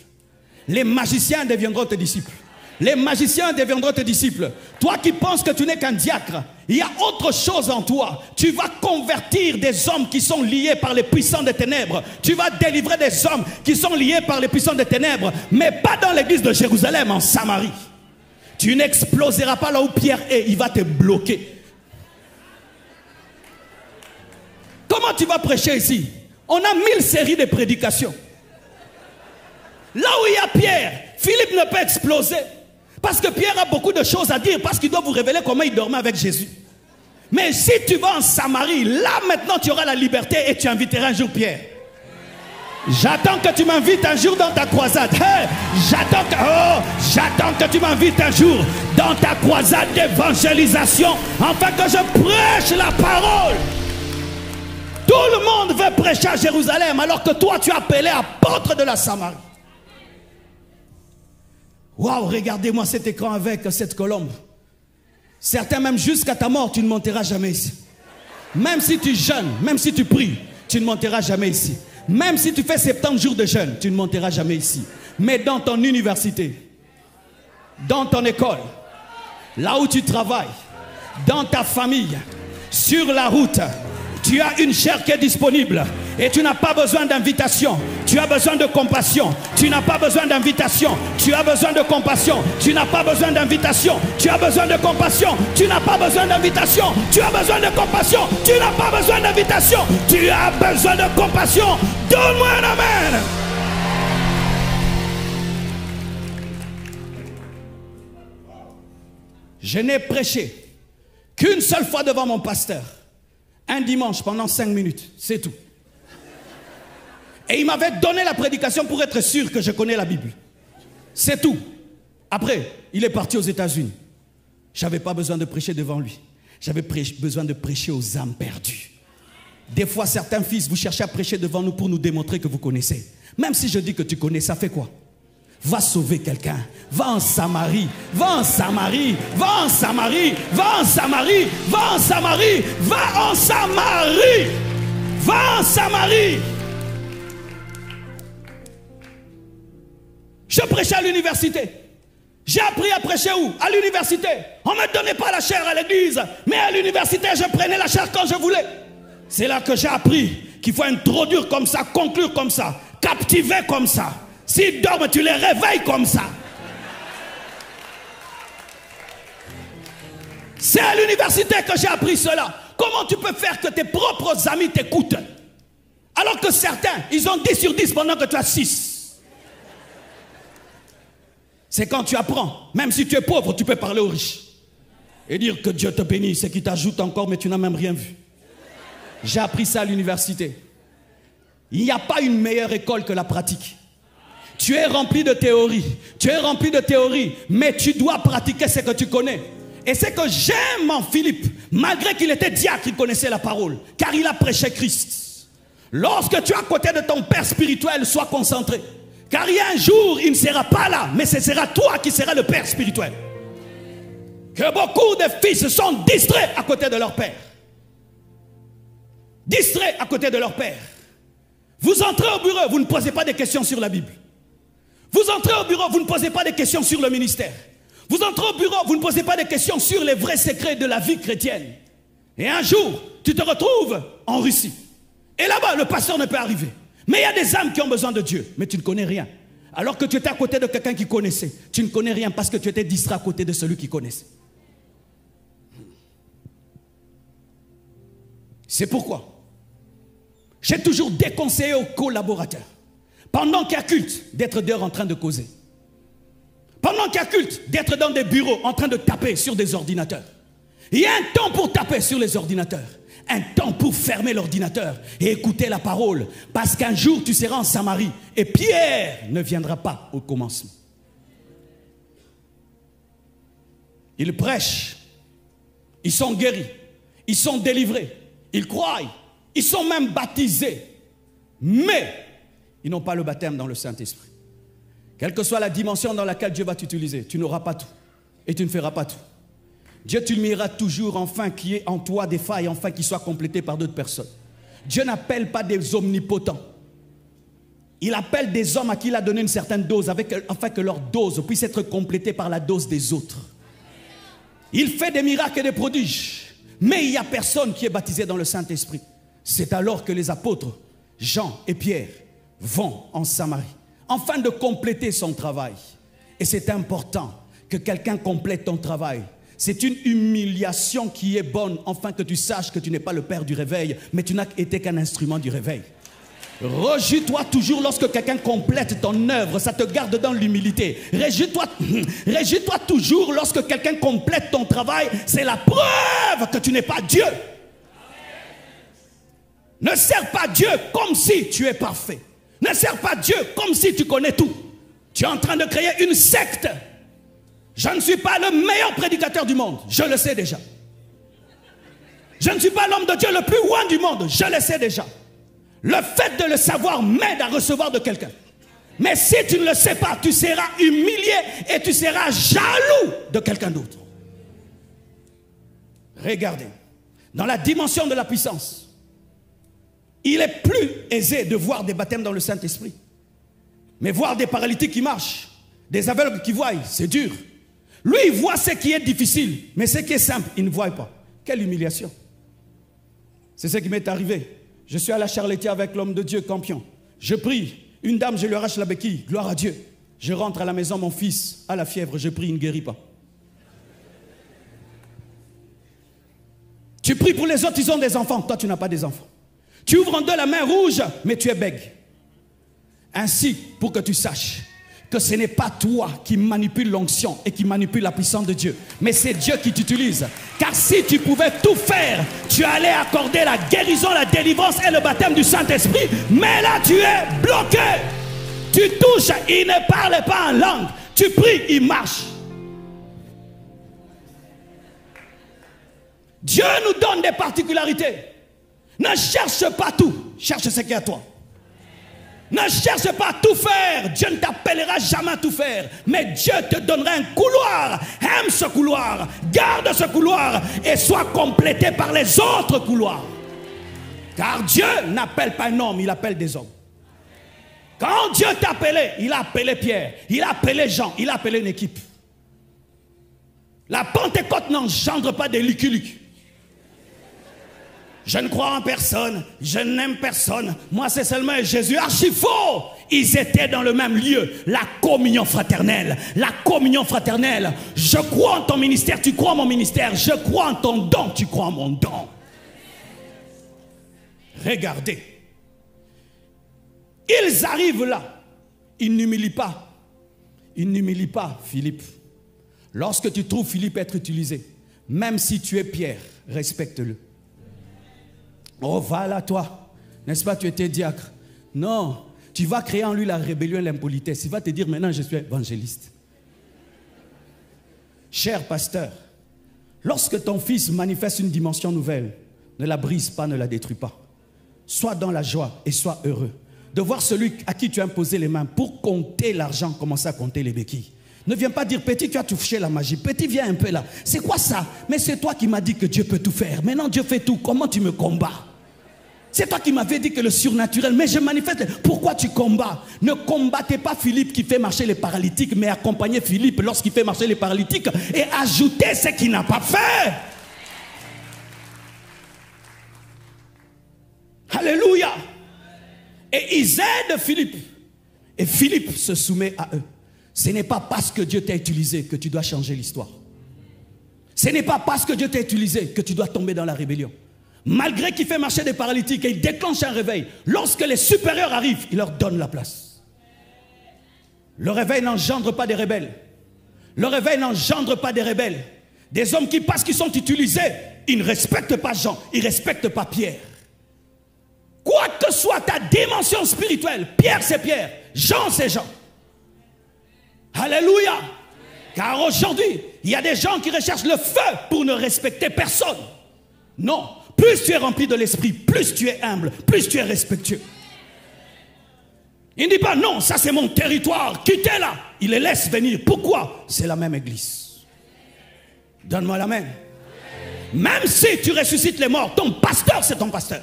[SPEAKER 3] Les magiciens deviendront tes disciples. Les magiciens deviendront tes disciples. Toi qui penses que tu n'es qu'un diacre, il y a autre chose en toi. Tu vas convertir des hommes qui sont liés par les puissants des ténèbres. Tu vas délivrer des hommes qui sont liés par les puissants des ténèbres. Mais pas dans l'église de Jérusalem, en Samarie. Tu n'exploseras pas là où Pierre est. Il va te bloquer. Comment tu vas prêcher ici? On a 1000 séries de prédications. Là où il y a Pierre, Philippe ne peut exploser. Parce que Pierre a beaucoup de choses à dire. Parce qu'il doit vous révéler comment il dormait avec Jésus. Mais si tu vas en Samarie, là maintenant tu auras la liberté et tu inviteras un jour Pierre. J'attends que tu m'invites un jour dans ta croisade. Hey, j'attends que tu m'invites un jour dans ta croisade d'évangélisation. Afin que je prêche la parole. Tout le monde veut prêcher à Jérusalem alors que toi tu es appelé apôtre de la Samarie. Waouh, regardez-moi cet écran avec cette colombe. Certains même jusqu'à ta mort tu ne monteras jamais ici. Même si tu jeûnes, même si tu pries, tu ne monteras jamais ici. Même si tu fais 70 jours de jeûne, tu ne monteras jamais ici. Mais dans ton université, dans ton école, là où tu travailles, dans ta famille, sur la route, tu as une chair qui est disponible et tu n'as pas besoin d'invitation. Tu as besoin de compassion. Tu n'as pas besoin d'invitation. Tu as besoin de compassion. Tu n'as pas besoin d'invitation. Tu as besoin de compassion. Tu n'as pas besoin d'invitation. Tu as besoin de compassion. Tu n'as pas besoin d'invitation. Tu as besoin de compassion. Donne-moi un amen. Je n'ai prêché qu'une seule fois devant mon pasteur. Un dimanche pendant 5 minutes, c'est tout. Et il m'avait donné la prédication pour être sûr que je connais la Bible. C'est tout. Après, il est parti aux États-Unis. Je n'avais pas besoin de prêcher devant lui. J'avais besoin de prêcher aux âmes perdues. Des fois, certains fils, vous cherchez à prêcher devant nous pour nous démontrer que vous connaissez. Même si je dis que tu connais, ça fait quoi? Va sauver quelqu'un. Va en Samarie. Va en Samarie. Va en Samarie. Va en Samarie. Va en Samarie. Va en Samarie. Va en Samarie. Je prêchais à l'université. J'ai appris à prêcher où? À l'université. On ne me donnait pas la chair à l'église. Mais à l'université, je prenais la chair quand je voulais. C'est là que j'ai appris qu'il faut introduire comme ça, conclure comme ça, captiver comme ça. S'ils dorment, tu les réveilles comme ça. C'est à l'université que j'ai appris cela. Comment tu peux faire que tes propres amis t'écoutent? Alors que certains, ils ont 10 sur 10 pendant que tu as 6. C'est quand tu apprends. Même si tu es pauvre, tu peux parler aux riches. Et dire que Dieu te bénisse et qu'il t'ajoute encore, mais tu n'as même rien vu. J'ai appris ça à l'université. Il n'y a pas une meilleure école que la pratique. Tu es rempli de théories. Tu es rempli de théories. Mais tu dois pratiquer ce que tu connais. Et c'est que j'aime en Philippe. Malgré qu'il était diacre, il connaissait la parole. Car il a prêché Christ. Lorsque tu es à côté de ton père spirituel, sois concentré. Car il y a un jour, il ne sera pas là, mais ce sera toi qui seras le père spirituel. Que beaucoup de fils sont distraits à côté de leur père. Distraits à côté de leur père. Vous entrez au bureau, vous ne posez pas de questions sur la Bible. Vous entrez au bureau, vous ne posez pas de questions sur le ministère. Vous entrez au bureau, vous ne posez pas de questions sur les vrais secrets de la vie chrétienne. Et un jour, tu te retrouves en Russie. Et là-bas, le pasteur ne peut arriver. Mais il y a des âmes qui ont besoin de Dieu, mais tu ne connais rien. Alors que tu étais à côté de quelqu'un qui connaissait. Tu ne connais rien parce que tu étais distrait à côté de celui qui connaissait. C'est pourquoi j'ai toujours déconseillé aux collaborateurs, pendant qu'il y a culte, d'être dehors en train de causer. Pendant qu'il y a culte, d'être dans des bureaux en train de taper sur des ordinateurs. Il y a un temps pour taper sur les ordinateurs. Un temps pour fermer l'ordinateur et écouter la parole. Parce qu'un jour, tu seras en Samarie et Pierre ne viendra pas au commencement. Ils prêchent. Ils sont guéris. Ils sont délivrés. Ils croient. Ils sont même baptisés. Mais ils n'ont pas le baptême dans le Saint-Esprit. Quelle que soit la dimension dans laquelle Dieu va t'utiliser, tu n'auras pas tout. Et tu ne feras pas tout. Dieu t'humiliera toujours, enfin qu'il y ait en toi des failles, enfin qu'ils soient complétés par d'autres personnes. Dieu n'appelle pas des omnipotents. Il appelle des hommes à qui il a donné une certaine dose, afin que leur dose puisse être complétée par la dose des autres. Il fait des miracles et des prodiges. Mais il n'y a personne qui est baptisé dans le Saint-Esprit. C'est alors que les apôtres, Jean et Pierre, vont en Samarie, afin de compléter son travail. Et c'est important que quelqu'un complète ton travail. C'est une humiliation qui est bonne, afin que tu saches que tu n'es pas le père du réveil, mais tu n'as été qu'un instrument du réveil. Réjouis-toi toujours lorsque quelqu'un complète ton œuvre, ça te garde dans l'humilité. Réjouis-toi toujours lorsque quelqu'un complète ton travail, c'est la preuve que tu n'es pas Dieu. Ne sers pas Dieu comme si tu es parfait. Ne sers pas Dieu comme si tu connais tout. Tu es en train de créer une secte. Je ne suis pas le meilleur prédicateur du monde, je le sais déjà. Je ne suis pas l'homme de Dieu le plus loin du monde, je le sais déjà. Le fait de le savoir m'aide à recevoir de quelqu'un. Mais si tu ne le sais pas, tu seras humilié et tu seras jaloux de quelqu'un d'autre. Regardez, dans la dimension de la puissance, il est plus aisé de voir des baptêmes dans le Saint-Esprit. Mais voir des paralytiques qui marchent, des aveugles qui voient, c'est dur. Lui, il voit ce qui est difficile, mais ce qui est simple, il ne voit pas. Quelle humiliation. C'est ce qui m'est arrivé. Je suis à la Charletière avec l'homme de Dieu, Campion. Je prie. Une dame, je lui arrache la béquille. Gloire à Dieu. Je rentre à la maison, mon fils a la fièvre. Je prie, il ne guérit pas. Tu pries pour les autres, ils ont des enfants. Toi, tu n'as pas des enfants. Tu ouvres en deux la main rouge, mais tu es bègue. Ainsi, pour que tu saches que ce n'est pas toi qui manipule l'onction et qui manipule la puissance de Dieu, mais c'est Dieu qui t'utilise. Car si tu pouvais tout faire, tu allais accorder la guérison, la délivrance et le baptême du Saint-Esprit, mais là tu es bloqué. Tu touches, il ne parle pas en langue. Tu pries, il marche. Dieu nous donne des particularités. Ne cherche pas tout, cherche ce qui est à toi. Ne cherche pas à tout faire. Dieu ne t'appellera jamais à tout faire. Mais Dieu te donnera un couloir. Aime ce couloir. Garde ce couloir. Et sois complété par les autres couloirs. Car Dieu n'appelle pas un homme, il appelle des hommes. Quand Dieu t'a appelé, il a appelé Pierre. Il a appelé Jean. Il a appelé une équipe. La Pentecôte n'engendre pas des Lucky-Lucky. Je ne crois en personne, je n'aime personne. Moi, c'est seulement Jésus. Archi faux. Ils étaient dans le même lieu. La communion fraternelle. La communion fraternelle. Je crois en ton ministère, tu crois en mon ministère. Je crois en ton don, tu crois en mon don. Regardez. Ils arrivent là. Ils n'humilient pas. Ils n'humilient pas Philippe. Lorsque tu trouves Philippe être utilisé, même si tu es Pierre, respecte-le. Oh, va là, toi. N'est-ce pas, tu étais diacre? Non, tu vas créer en lui la rébellion et l'impolitesse. Il va te dire, maintenant, je suis évangéliste. Cher pasteur, lorsque ton fils manifeste une dimension nouvelle, ne la brise pas, ne la détruis pas. Sois dans la joie et sois heureux. de voir celui à qui tu as imposé les mains pour compter l'argent, commencer à compter les béquilles. Ne viens pas dire, petit, tu as touché la magie. Petit, viens un peu là. C'est quoi ça? Mais c'est toi qui m'as dit que Dieu peut tout faire. Maintenant, Dieu fait tout. Comment tu me combats? C'est toi qui m'avais dit que le surnaturel, mais je manifeste. Pourquoi tu combats? Ne combattez pas Philippe qui fait marcher les paralytiques, mais accompagnez Philippe lorsqu'il fait marcher les paralytiques et ajoutez ce qu'il n'a pas fait. Alléluia. Et ils aident Philippe. Et Philippe se soumet à eux. Ce n'est pas parce que Dieu t'a utilisé que tu dois changer l'histoire. Ce n'est pas parce que Dieu t'a utilisé que tu dois tomber dans la rébellion. Malgré qu'il fait marcher des paralytiques et il déclenche un réveil, lorsque les supérieurs arrivent, il leur donne la place. Le réveil n'engendre pas des rebelles. Le réveil n'engendre pas des rebelles. Des hommes qui, parce qu'ils sont utilisés, ils ne respectent pas Jean, ils ne respectent pas Pierre. Quoi que soit ta dimension spirituelle, Pierre c'est Pierre, Jean c'est Jean. Alléluia. Car aujourd'hui, il y a des gens qui recherchent le feu pour ne respecter personne. Non. Plus tu es rempli de l'esprit, plus tu es humble, plus tu es respectueux. Il ne dit pas non, ça c'est mon territoire, quittez-la. Il les laisse venir. Pourquoi? C'est la même église. Donne-moi l'amen. Même si tu ressuscites les morts, ton pasteur c'est ton pasteur.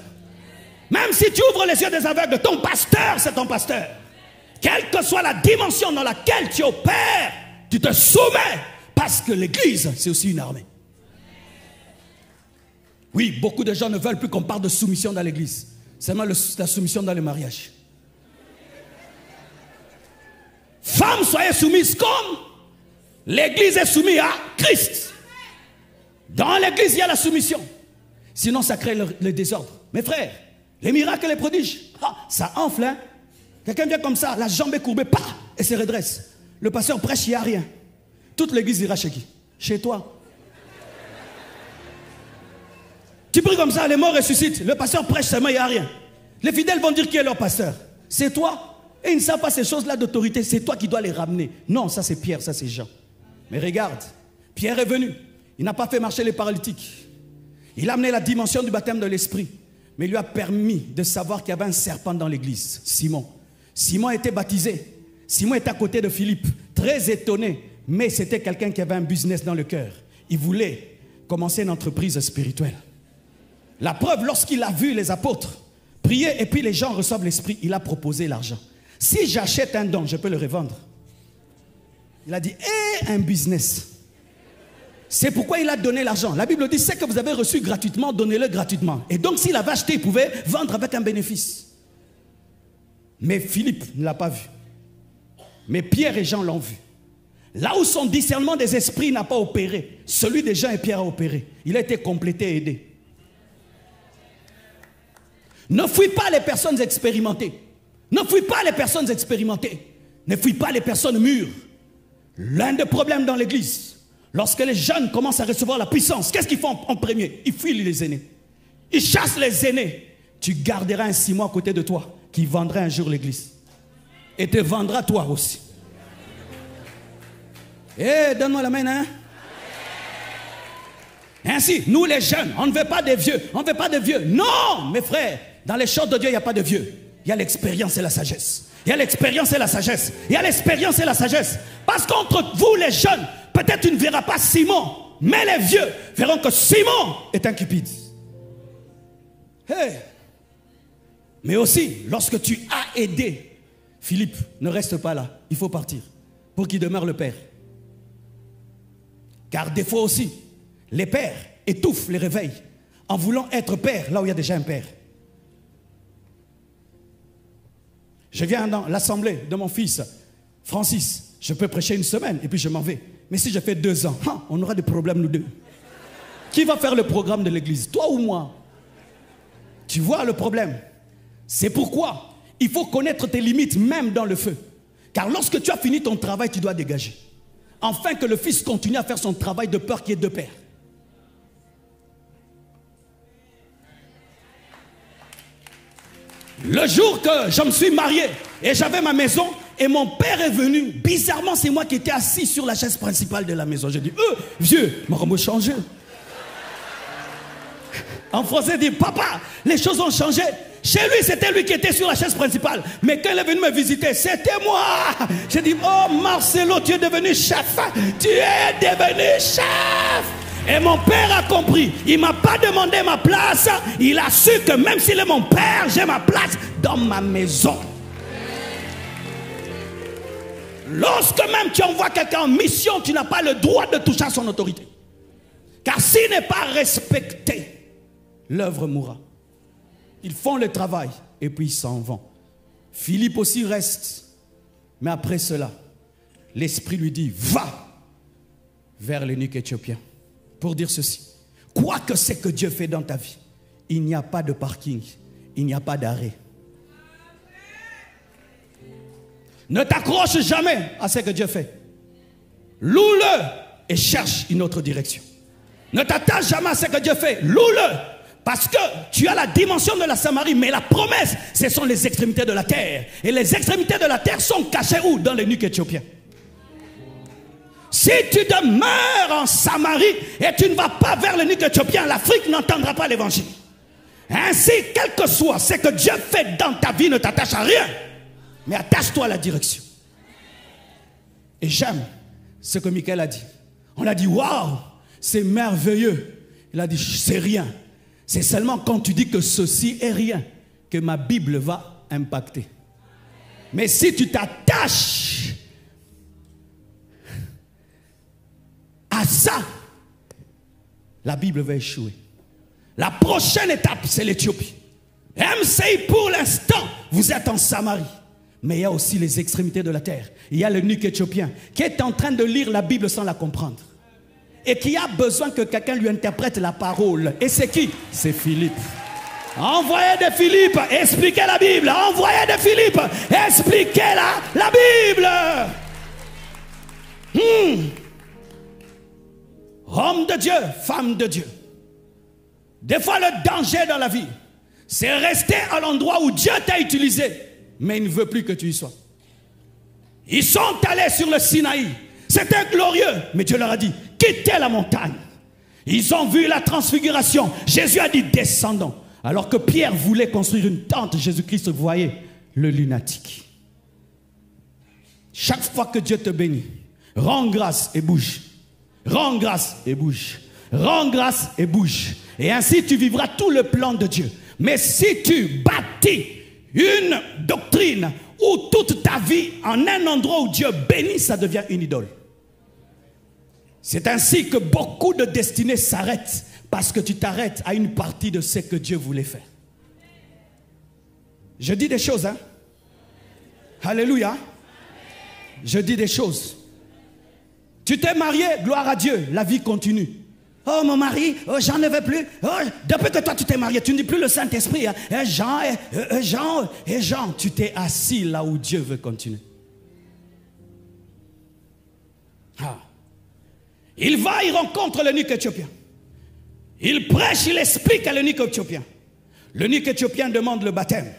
[SPEAKER 3] Même si tu ouvres les yeux des aveugles, ton pasteur c'est ton pasteur. Quelle que soit la dimension dans laquelle tu opères, tu te soumets. Parce que l'église c'est aussi une armée. Oui, beaucoup de gens ne veulent plus qu'on parle de soumission dans l'église. C'est seulement la soumission dans le mariage. Femmes, soyez soumises comme l'église est soumise à Christ. Dans l'église, il y a la soumission. Sinon, ça crée le désordre. Mes frères, les miracles et les prodiges, ça enfle. Hein? Quelqu'un vient comme ça, la jambe est courbée, et se redresse. Le pasteur prêche, il n'y a rien. Toute l'église ira chez qui? Chez toi. Tu pries comme ça, les morts ressuscitent. Le pasteur prêche seulement, il n'y a rien. Les fidèles vont dire qui est leur pasteur. C'est toi. Et ils ne savent pas ces choses-là d'autorité. C'est toi qui dois les ramener. Non, ça c'est Pierre, ça c'est Jean. Mais regarde, Pierre est venu. Il n'a pas fait marcher les paralytiques. Il a amené la dimension du baptême de l'esprit. Mais il lui a permis de savoir qu'il y avait un serpent dans l'église, Simon. Simon a été baptisé. Simon est à côté de Philippe, très étonné. Mais c'était quelqu'un qui avait un business dans le cœur. Il voulait commencer une entreprise spirituelle. La preuve, lorsqu'il a vu les apôtres prier et puis les gens reçoivent l'esprit, il a proposé l'argent. Si j'achète un don, je peux le revendre. Il a dit, un business. C'est pourquoi il a donné l'argent. La Bible dit, c'est que vous avez reçu gratuitement, donnez-le gratuitement. Et donc s'il avait acheté, il pouvait vendre avec un bénéfice. Mais Philippe ne l'a pas vu. Mais Pierre et Jean l'ont vu. Là où son discernement des esprits n'a pas opéré, celui de Jean et Pierre a opéré. Il a été complété et aidé. Ne fuis pas les personnes expérimentées. Ne fuis pas les personnes expérimentées. Ne fuis pas les personnes mûres. L'un des problèmes dans l'église, lorsque les jeunes commencent à recevoir la puissance, qu'est-ce qu'ils font en premier? Ils fuient les aînés. Ils chassent les aînés. Tu garderas un Simon à côté de toi qui vendra un jour l'église. Et te vendra toi aussi. Donne-moi la main, hein? Ainsi, nous les jeunes, on ne veut pas des vieux. On ne veut pas de vieux. Non, mes frères, dans les choses de Dieu, il n'y a pas de vieux. Il y a l'expérience et la sagesse. Il y a l'expérience et la sagesse. Il y a l'expérience et la sagesse. Parce qu'entre vous les jeunes, peut-être tu ne verras pas Simon, mais les vieux verront que Simon est un cupide. Mais aussi, lorsque tu as aidé Philippe, ne reste pas là. Il faut partir pour qu'il demeure le Père. Car des fois aussi, les pères étouffent les réveils en voulant être père là où il y a déjà un père. Je viens dans l'assemblée de mon fils Francis. Je peux prêcher une semaine et puis je m'en vais. Mais si je fais 2 ans, on aura des problèmes nous deux. Qui va faire le programme de l'église? Toi ou moi? Tu vois le problème? C'est pourquoi il faut connaître tes limites même dans le feu. Car lorsque tu as fini ton travail, tu dois dégager. Afin que le fils continue à faire son travail de peur qui est de père. Le jour que je me suis marié et j'avais ma maison et mon père est venu, bizarrement c'est moi qui étais assis sur la chaise principale de la maison. J'ai dit, vieux, m'a changé. En français, dit, papa, les choses ont changé. Chez lui, c'était lui qui était sur la chaise principale. Mais quand il est venu me visiter, c'était moi. J'ai dit, oh Marcelo, tu es devenu chef. Tu es devenu chef. Et mon père a compris. Il ne m'a pas demandé ma place. Il a su que même s'il est mon père, j'ai ma place dans ma maison. Lorsque même tu envoies quelqu'un en mission, tu n'as pas le droit de toucher à son autorité. Car s'il n'est pas respecté, l'œuvre mourra. Ils font le travail et puis ils s'en vont. Philippe aussi reste. Mais après cela, l'Esprit lui dit, va vers l'eunuque éthiopien pour dire ceci. Quoi que c'est que Dieu fait dans ta vie, il n'y a pas de parking, il n'y a pas d'arrêt. Ne t'accroche jamais à ce que Dieu fait. Loue-le et cherche une autre direction. Ne t'attache jamais à ce que Dieu fait. Loue-le. Parce que tu as la dimension de la Samarie, mais la promesse, ce sont les extrémités de la terre. Et les extrémités de la terre sont cachées où? Dans l'eunuque éthiopien. Si tu demeures en Samarie et tu ne vas pas vers l'eunuque éthiopien, l'Afrique n'entendra pas l'évangile. Ainsi, quel que soit ce que Dieu fait dans ta vie, ne t'attache à rien. Mais attache-toi à la direction. Et j'aime ce que Michael a dit. On a dit, waouh, c'est merveilleux. Il a dit, c'est rien. C'est seulement quand tu dis que ceci est rien que ma Bible va impacter. Mais si tu t'attaches à ça, la Bible va échouer. La prochaine étape, c'est l'Éthiopie. MCI, pour l'instant, vous êtes en Samarie. Mais il y a aussi les extrémités de la terre. Il y a l'eunuque éthiopien qui est en train de lire la Bible sans la comprendre. Et qui a besoin que quelqu'un lui interprète la parole. Et c'est qui? C'est Philippe. Envoyez de Philippe, expliquez la Bible. Envoyez de Philippe, expliquez la Bible. Homme de Dieu, femme de Dieu. Des fois le danger dans la vie, c'est rester à l'endroit où Dieu t'a utilisé. Mais il ne veut plus que tu y sois. Ils sont allés sur le Sinaï. C'était glorieux. Mais Dieu leur a dit, quittez la montagne. Ils ont vu la transfiguration. Jésus a dit, descendons. Alors que Pierre voulait construire une tente, Jésus-Christ voyait le lunatique. Chaque fois que Dieu te bénit, rends grâce et bouge. Rends grâce et bouge. Rends grâce et bouge. Et ainsi tu vivras tout le plan de Dieu. Mais si tu bâtis une doctrine où toute ta vie, en un endroit où Dieu bénit, ça devient une idole. C'est ainsi que beaucoup de destinées s'arrêtent, parce que tu t'arrêtes à une partie de ce que Dieu voulait faire. Je dis des choses, hein? Alléluia. Je dis des choses. Tu t'es marié, gloire à Dieu, la vie continue. Oh mon mari, oh, j'en ne veux plus. Oh, depuis que toi tu t'es marié, tu ne dis plus le Saint-Esprit. Hein? Jean, tu t'es assis là où Dieu veut continuer. Ah. Il va, il rencontre l'eunuque éthiopien. Il prêche, il explique à l'eunuque éthiopien. L'eunuque éthiopien demande le baptême.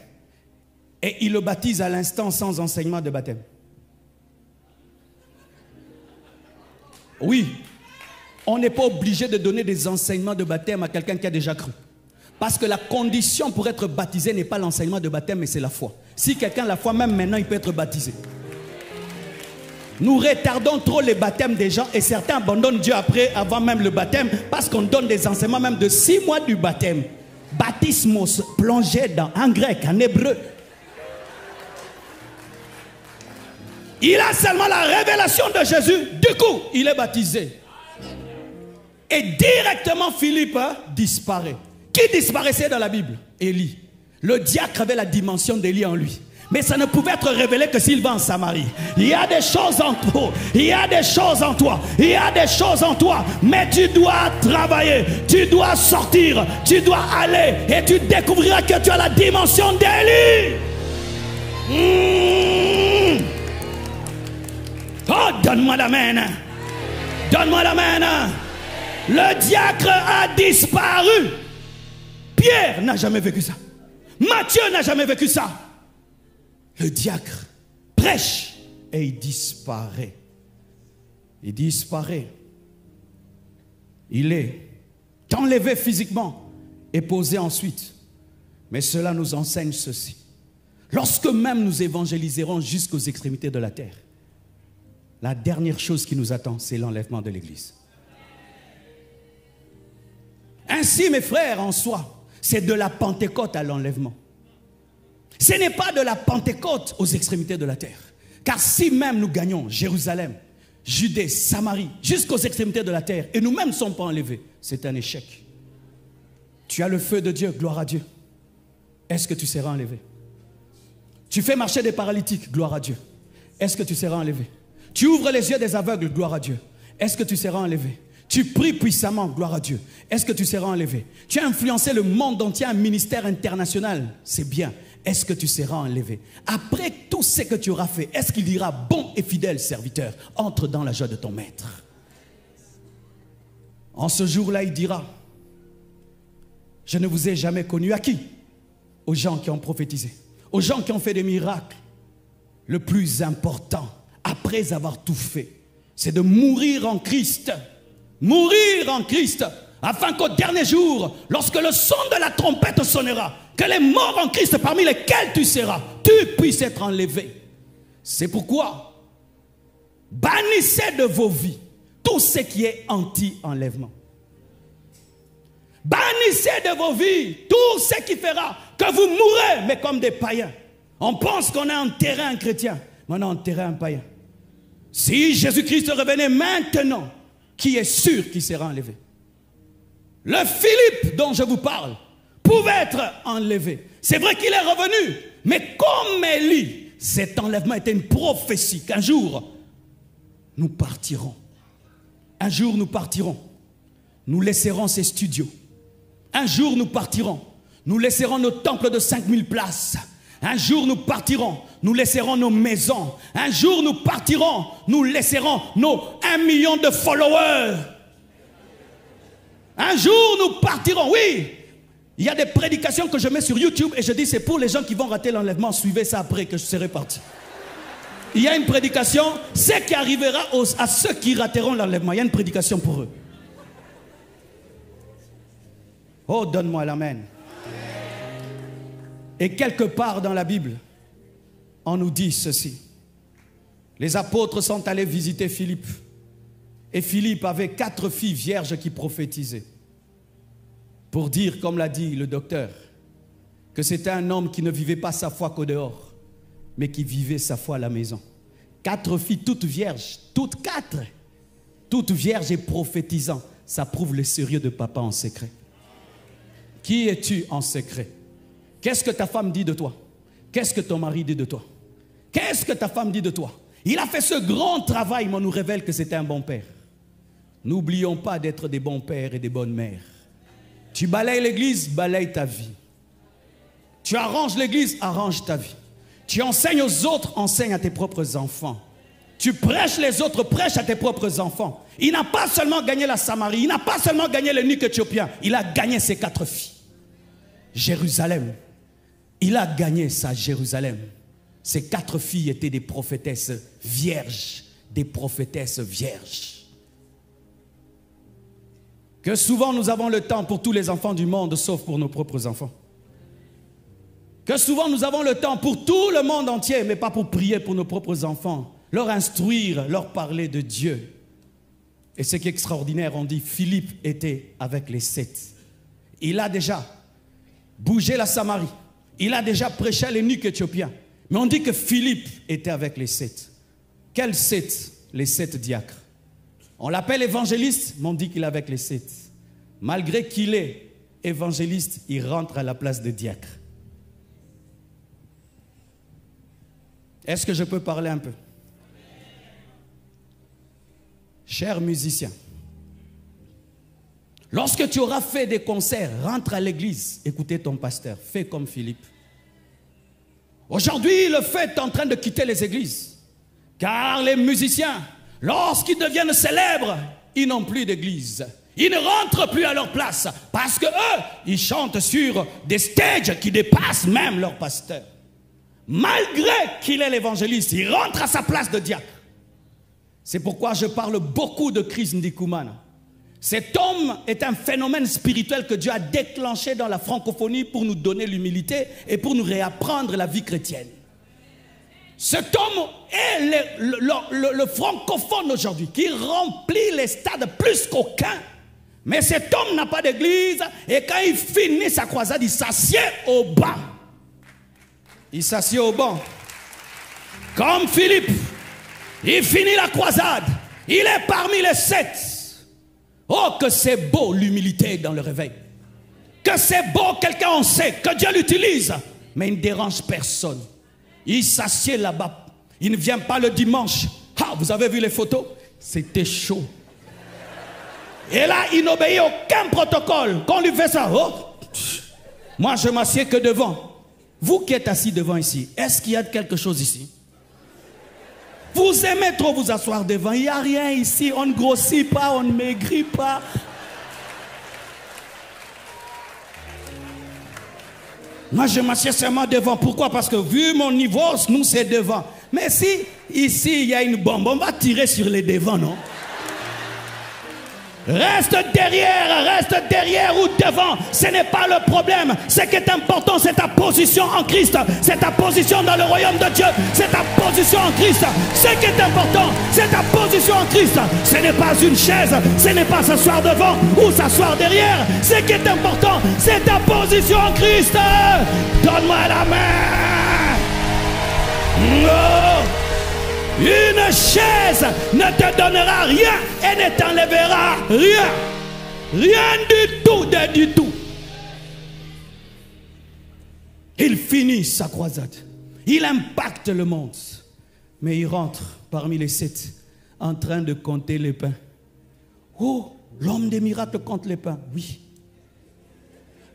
[SPEAKER 3] Et il le baptise à l'instant sans enseignement de baptême. Oui. On n'est pas obligé de donner des enseignements de baptême à quelqu'un qui a déjà cru. Parce que la condition pour être baptisé n'est pas l'enseignement de baptême, mais c'est la foi. Si quelqu'un a la foi, même maintenant, il peut être baptisé. Nous retardons trop les baptêmes des gens et certains abandonnent Dieu après, avant même le baptême, parce qu'on donne des enseignements même de 6 mois du baptême. Baptismos, plongé dans en grec, en hébreu. Il a seulement la révélation de Jésus, du coup, il est baptisé. Et directement, Philippe disparaît. Qui disparaissait dans la Bible? Élie. Le diacre avait la dimension d'Élie en lui. Mais ça ne pouvait être révélé que s'il va en Samarie. Il y a des choses en toi. Il y a des choses en toi. Il y a des choses en toi. Mais tu dois travailler. Tu dois sortir. Tu dois aller. Et tu découvriras que tu as la dimension d'Élie. Oh, donne-moi l'amen. Donne-moi l'amen. Le diacre a disparu. Pierre n'a jamais vécu ça. Matthieu n'a jamais vécu ça. Le diacre prêche et il disparaît. Il disparaît. Il est enlevé physiquement et posé ensuite. Mais cela nous enseigne ceci. Lorsque même nous évangéliserons jusqu'aux extrémités de la terre, la dernière chose qui nous attend, c'est l'enlèvement de l'Église. Ainsi, mes frères, en soi, c'est de la Pentecôte à l'enlèvement. Ce n'est pas de la Pentecôte aux extrémités de la terre. Car si même nous gagnons Jérusalem, Judée, Samarie, jusqu'aux extrémités de la terre, et nous-mêmes ne sommes pas enlevés, c'est un échec. Tu as le feu de Dieu, gloire à Dieu. Est-ce que tu seras enlevé? Tu fais marcher des paralytiques, gloire à Dieu. Est-ce que tu seras enlevé? Tu ouvres les yeux des aveugles, gloire à Dieu. Est-ce que tu seras enlevé? Tu pries puissamment, gloire à Dieu. Est-ce que tu seras enlevé? Tu as influencé le monde entier, un ministère international, c'est bien. Est-ce que tu seras enlevé? Après tout ce que tu auras fait, est-ce qu'il dira, bon et fidèle serviteur, entre dans la joie de ton maître? En ce jour-là, il dira, je ne vous ai jamais connu. À qui? Aux gens qui ont prophétisé, aux gens qui ont fait des miracles. Le plus important, après avoir tout fait, c'est de mourir en Christ. Mourir en Christ, afin qu'au dernier jour, lorsque le son de la trompette sonnera, que les morts en Christ parmi lesquels tu seras, tu puisses être enlevé. C'est pourquoi, bannissez de vos vies tout ce qui est anti-enlèvement. Bannissez de vos vies tout ce qui fera que vous mourrez, mais comme des païens. On pense qu'on a enterré un chrétien, mais on a enterré un païen. Si Jésus-Christ revenait maintenant, qui est sûr qu'il sera enlevé? Le Philippe dont je vous parle pouvait être enlevé. C'est vrai qu'il est revenu, mais comme Élie, cet enlèvement était une prophétie qu'un jour, nous partirons. Un jour, nous partirons. Nous laisserons ces studios. Un jour, nous partirons. Nous laisserons nos temples de 5000 places. Un jour, nous partirons. Nous laisserons nos maisons. Un jour, nous partirons. Nous laisserons nos 1 million de followers. Un jour, nous partirons. Oui, il y a des prédications que je mets sur YouTube et je dis c'est pour les gens qui vont rater l'enlèvement. Suivez ça après que je serai parti. Il y a une prédication, ce qui arrivera à ceux qui rateront l'enlèvement. Il y a une prédication pour eux. Oh, donne-moi l'amen. Et quelque part dans la Bible, on nous dit ceci. Les apôtres sont allés visiter Philippe. Et Philippe avait 4 filles vierges qui prophétisaient. Pour dire, comme l'a dit le docteur, que c'était un homme qui ne vivait pas sa foi qu'au dehors, mais qui vivait sa foi à la maison. 4 filles, toutes vierges, toutes 4. Toutes vierges et prophétisant. Ça prouve le sérieux de papa en secret. Qui es-tu en secret? Qu'est-ce que ta femme dit de toi? Qu'est-ce que ton mari dit de toi? Qu'est-ce que ta femme dit de toi? Il a fait ce grand travail, mais on nous révèle que c'était un bon père. N'oublions pas d'être des bons pères et des bonnes mères. Tu balayes l'église, balaye ta vie. Tu arranges l'église, arrange ta vie. Tu enseignes aux autres, enseigne à tes propres enfants. Tu prêches les autres, prêche à tes propres enfants. Il n'a pas seulement gagné la Samarie, il n'a pas seulement gagné l'eunuque éthiopien, il a gagné ses 4 filles. Jérusalem. Il a gagné sa Jérusalem. Ces 4 filles étaient des prophétesses vierges. Des prophétesses vierges. Que souvent nous avons le temps pour tous les enfants du monde, sauf pour nos propres enfants. Que souvent nous avons le temps pour tout le monde entier, mais pas pour prier pour nos propres enfants. Leur instruire, leur parler de Dieu. Et ce qui est extraordinaire, on dit Philippe était avec les 7. Il a déjà bougé la Samarie. Il a déjà prêché à l'eunuque éthiopien. Mais on dit que Philippe était avec les 7. Quels 7? Les 7 diacres. On l'appelle évangéliste, mais on dit qu'il est avec les 7. Malgré qu'il est évangéliste, il rentre à la place de diacre. Est-ce que je peux parler un peu? Chers musiciens, lorsque tu auras fait des concerts, rentre à l'église, écoutez ton pasteur, fais comme Philippe. Aujourd'hui, le fait est en train de quitter les églises. Car les musiciens, lorsqu'ils deviennent célèbres, ils n'ont plus d'église. Ils ne rentrent plus à leur place parce que eux, ils chantent sur des stages qui dépassent même leur pasteur. Malgré qu'il est l'évangéliste, il rentre à sa place de diacre. C'est pourquoi je parle beaucoup de Chris Ndikoumana. Cet homme est un phénomène spirituel que Dieu a déclenché dans la francophonie pour nous donner l'humilité et pour nous réapprendre la vie chrétienne. Cet homme est le francophone aujourd'hui qui remplit les stades plus qu'aucun. Mais cet homme n'a pas d'église et quand il finit sa croisade, il s'assied au banc. Il s'assied au banc. Comme Philippe, il finit la croisade. Il est parmi les 7. Oh, que c'est beau l'humilité dans le réveil. Que c'est beau, quelqu'un en sait, que Dieu l'utilise. Mais il ne dérange personne. Il s'assied là-bas. Il ne vient pas le dimanche. Ah, vous avez vu les photos? C'était chaud. Et là, il n'obéit aucun protocole. Quand on lui fait ça, oh, moi je m'assieds que devant. Vous qui êtes assis devant ici, est-ce qu'il y a quelque chose ici? Vous aimez trop vous asseoir devant. Il n'y a rien ici. On ne grossit pas, on ne maigrit pas. Moi, je m'assieds seulement devant. Pourquoi? Parce que vu mon niveau, nous, c'est devant. Mais si ici, il y a une bombe, on va tirer sur les devants, non? Reste derrière ou devant, ce n'est pas le problème. Ce qui est important, c'est ta position en Christ. C'est ta position dans le royaume de Dieu. C'est ta position en Christ. Ce qui est important, c'est ta position en Christ. Ce n'est pas une chaise, ce n'est pas s'asseoir devant ou s'asseoir derrière. Ce qui est important, c'est ta position en Christ. Donne-moi la main. Oh. Une chaise ne te donnera rien et ne t'enlèvera rien. Rien du tout. Il finit sa croisade. Il impacte le monde. Mais il rentre parmi les 7 en train de compter les pains. Oh, l'homme des miracles compte les pains. Oui.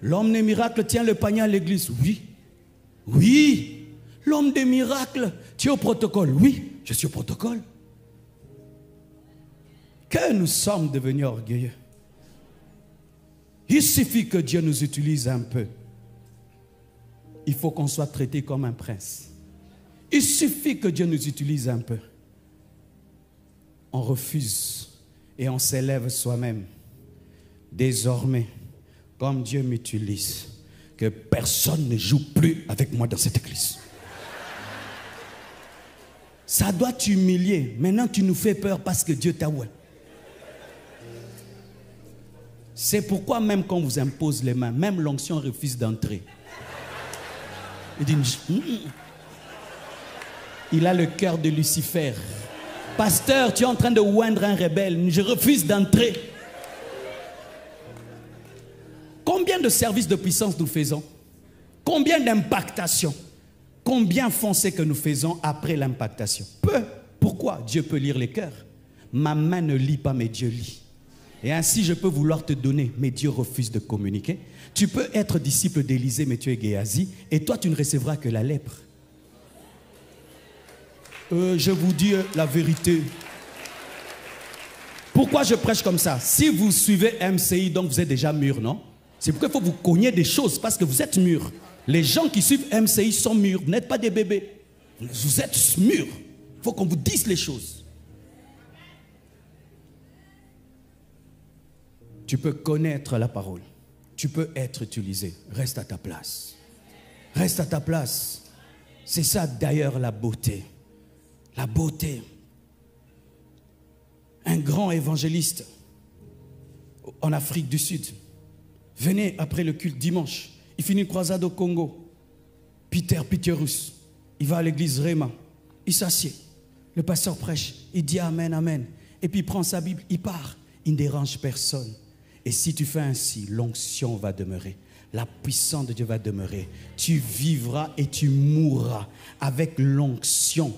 [SPEAKER 3] L'homme des miracles tient le panier à l'église. Oui. Oui. L'homme des miracles, tu es au protocole. Oui. Je suis au protocole. Que nous sommes devenus orgueilleux. Il suffit que Dieu nous utilise un peu. Il faut qu'on soit traité comme un prince. Il suffit que Dieu nous utilise un peu. On refuse et on s'élève soi-même. Désormais, comme Dieu m'utilise, que personne ne joue plus avec moi dans cette église. Ça doit t'humilier. Maintenant, tu nous fais peur parce que Dieu t'a oué. C'est pourquoi même quand on vous impose les mains, même l'onction refuse d'entrer. Il dit, il a le cœur de Lucifer. Pasteur, tu es en train de oindre un rebelle. Je refuse d'entrer. Combien de services de puissance nous faisons? Combien d'impactations? Combien foncés que nous faisons après l'impactation? Peu. Pourquoi? Dieu peut lire les cœurs. Ma main ne lit pas, mais Dieu lit. Et ainsi, je peux vouloir te donner, mais Dieu refuse de communiquer. Tu peux être disciple d'Élisée, mais tu es Géasi. Et toi, tu ne recevras que la lèpre. Je vous dis la vérité. Pourquoi je prêche comme ça? Si vous suivez MCI, donc vous êtes déjà mûr, non? C'est pourquoi il faut vous cogner des choses, parce que vous êtes mûr. Les gens qui suivent MCI sont mûrs. Vous n'êtes pas des bébés. Vous êtes mûrs. Il faut qu'on vous dise les choses. Tu peux connaître la parole. Tu peux être utilisé. Reste à ta place. Reste à ta place. C'est ça d'ailleurs la beauté. La beauté. Un grand évangéliste en Afrique du Sud. Venez après le culte dimanche. Il finit une croisade au Congo. Peter Rus. Il va à l'église Réma. Il s'assied. Le pasteur prêche. Il dit Amen, Amen. Et puis il prend sa Bible. Il part. Il ne dérange personne. Et si tu fais ainsi, l'onction va demeurer. La puissance de Dieu va demeurer. Tu vivras et tu mourras. Avec l'onction,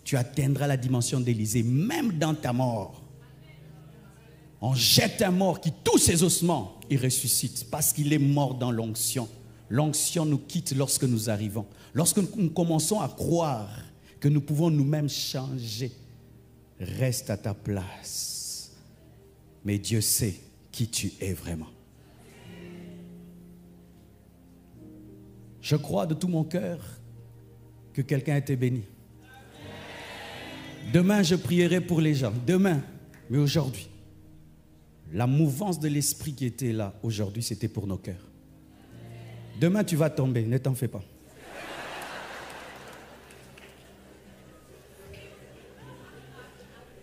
[SPEAKER 3] tu atteindras la dimension d'Élisée. Même dans ta mort. On jette un mort qui, tous ses ossements, il ressuscite. Parce qu'il est mort dans l'onction. L'onction nous quitte lorsque nous arrivons. Lorsque nous commençons à croire que nous pouvons nous-mêmes changer. Reste à ta place. Mais Dieu sait qui tu es vraiment. Je crois de tout mon cœur que quelqu'un a été béni. Demain, je prierai pour les gens. Demain, mais aujourd'hui.
[SPEAKER 2] La mouvance de l'esprit qui était là aujourd'hui, c'était pour nos cœurs. Demain, tu vas tomber, ne t'en fais pas.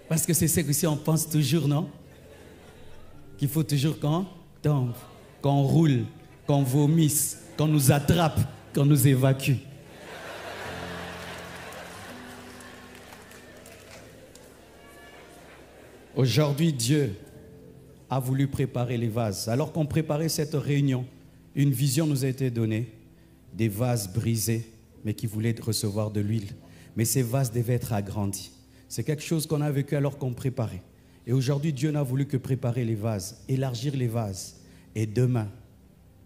[SPEAKER 2] Parce que c'est ce que si on pense toujours, non? Qu'il faut toujours qu'on tombe, qu'on roule, qu'on vomisse, qu'on nous attrape, qu'on nous évacue. Aujourd'hui, Dieu a voulu préparer les vases. Alors qu'on préparait cette réunion, une vision nous a été donnée, des vases brisés, mais qui voulaient recevoir de l'huile. Mais ces vases devaient être agrandis. C'est quelque chose qu'on a vécu alors qu'on préparait. Et aujourd'hui, Dieu n'a voulu que préparer les vases, élargir les vases. Et demain,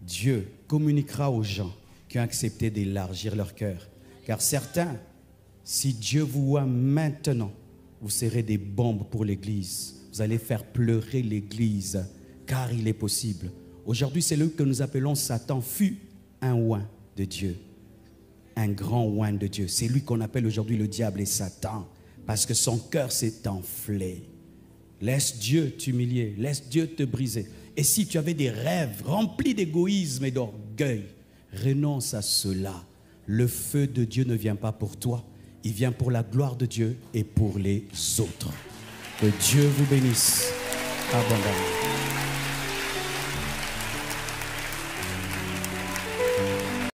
[SPEAKER 2] Dieu communiquera aux gens qui ont accepté d'élargir leur cœur. Car certains, si Dieu vous voit maintenant, vous serez des bombes pour l'Église. Vous allez faire pleurer l'Église, car il est possible. Aujourd'hui, c'est lui que nous appelons Satan, fut un oint de Dieu. Un grand oint de Dieu. C'est lui qu'on appelle aujourd'hui le diable et Satan, parce que son cœur s'est enflé. Laisse Dieu t'humilier, laisse Dieu te briser. Et si tu avais des rêves remplis d'égoïsme et d'orgueil, renonce à cela. Le feu de Dieu ne vient pas pour toi, il vient pour la gloire de Dieu et pour les autres. Que Dieu vous bénisse abondamment.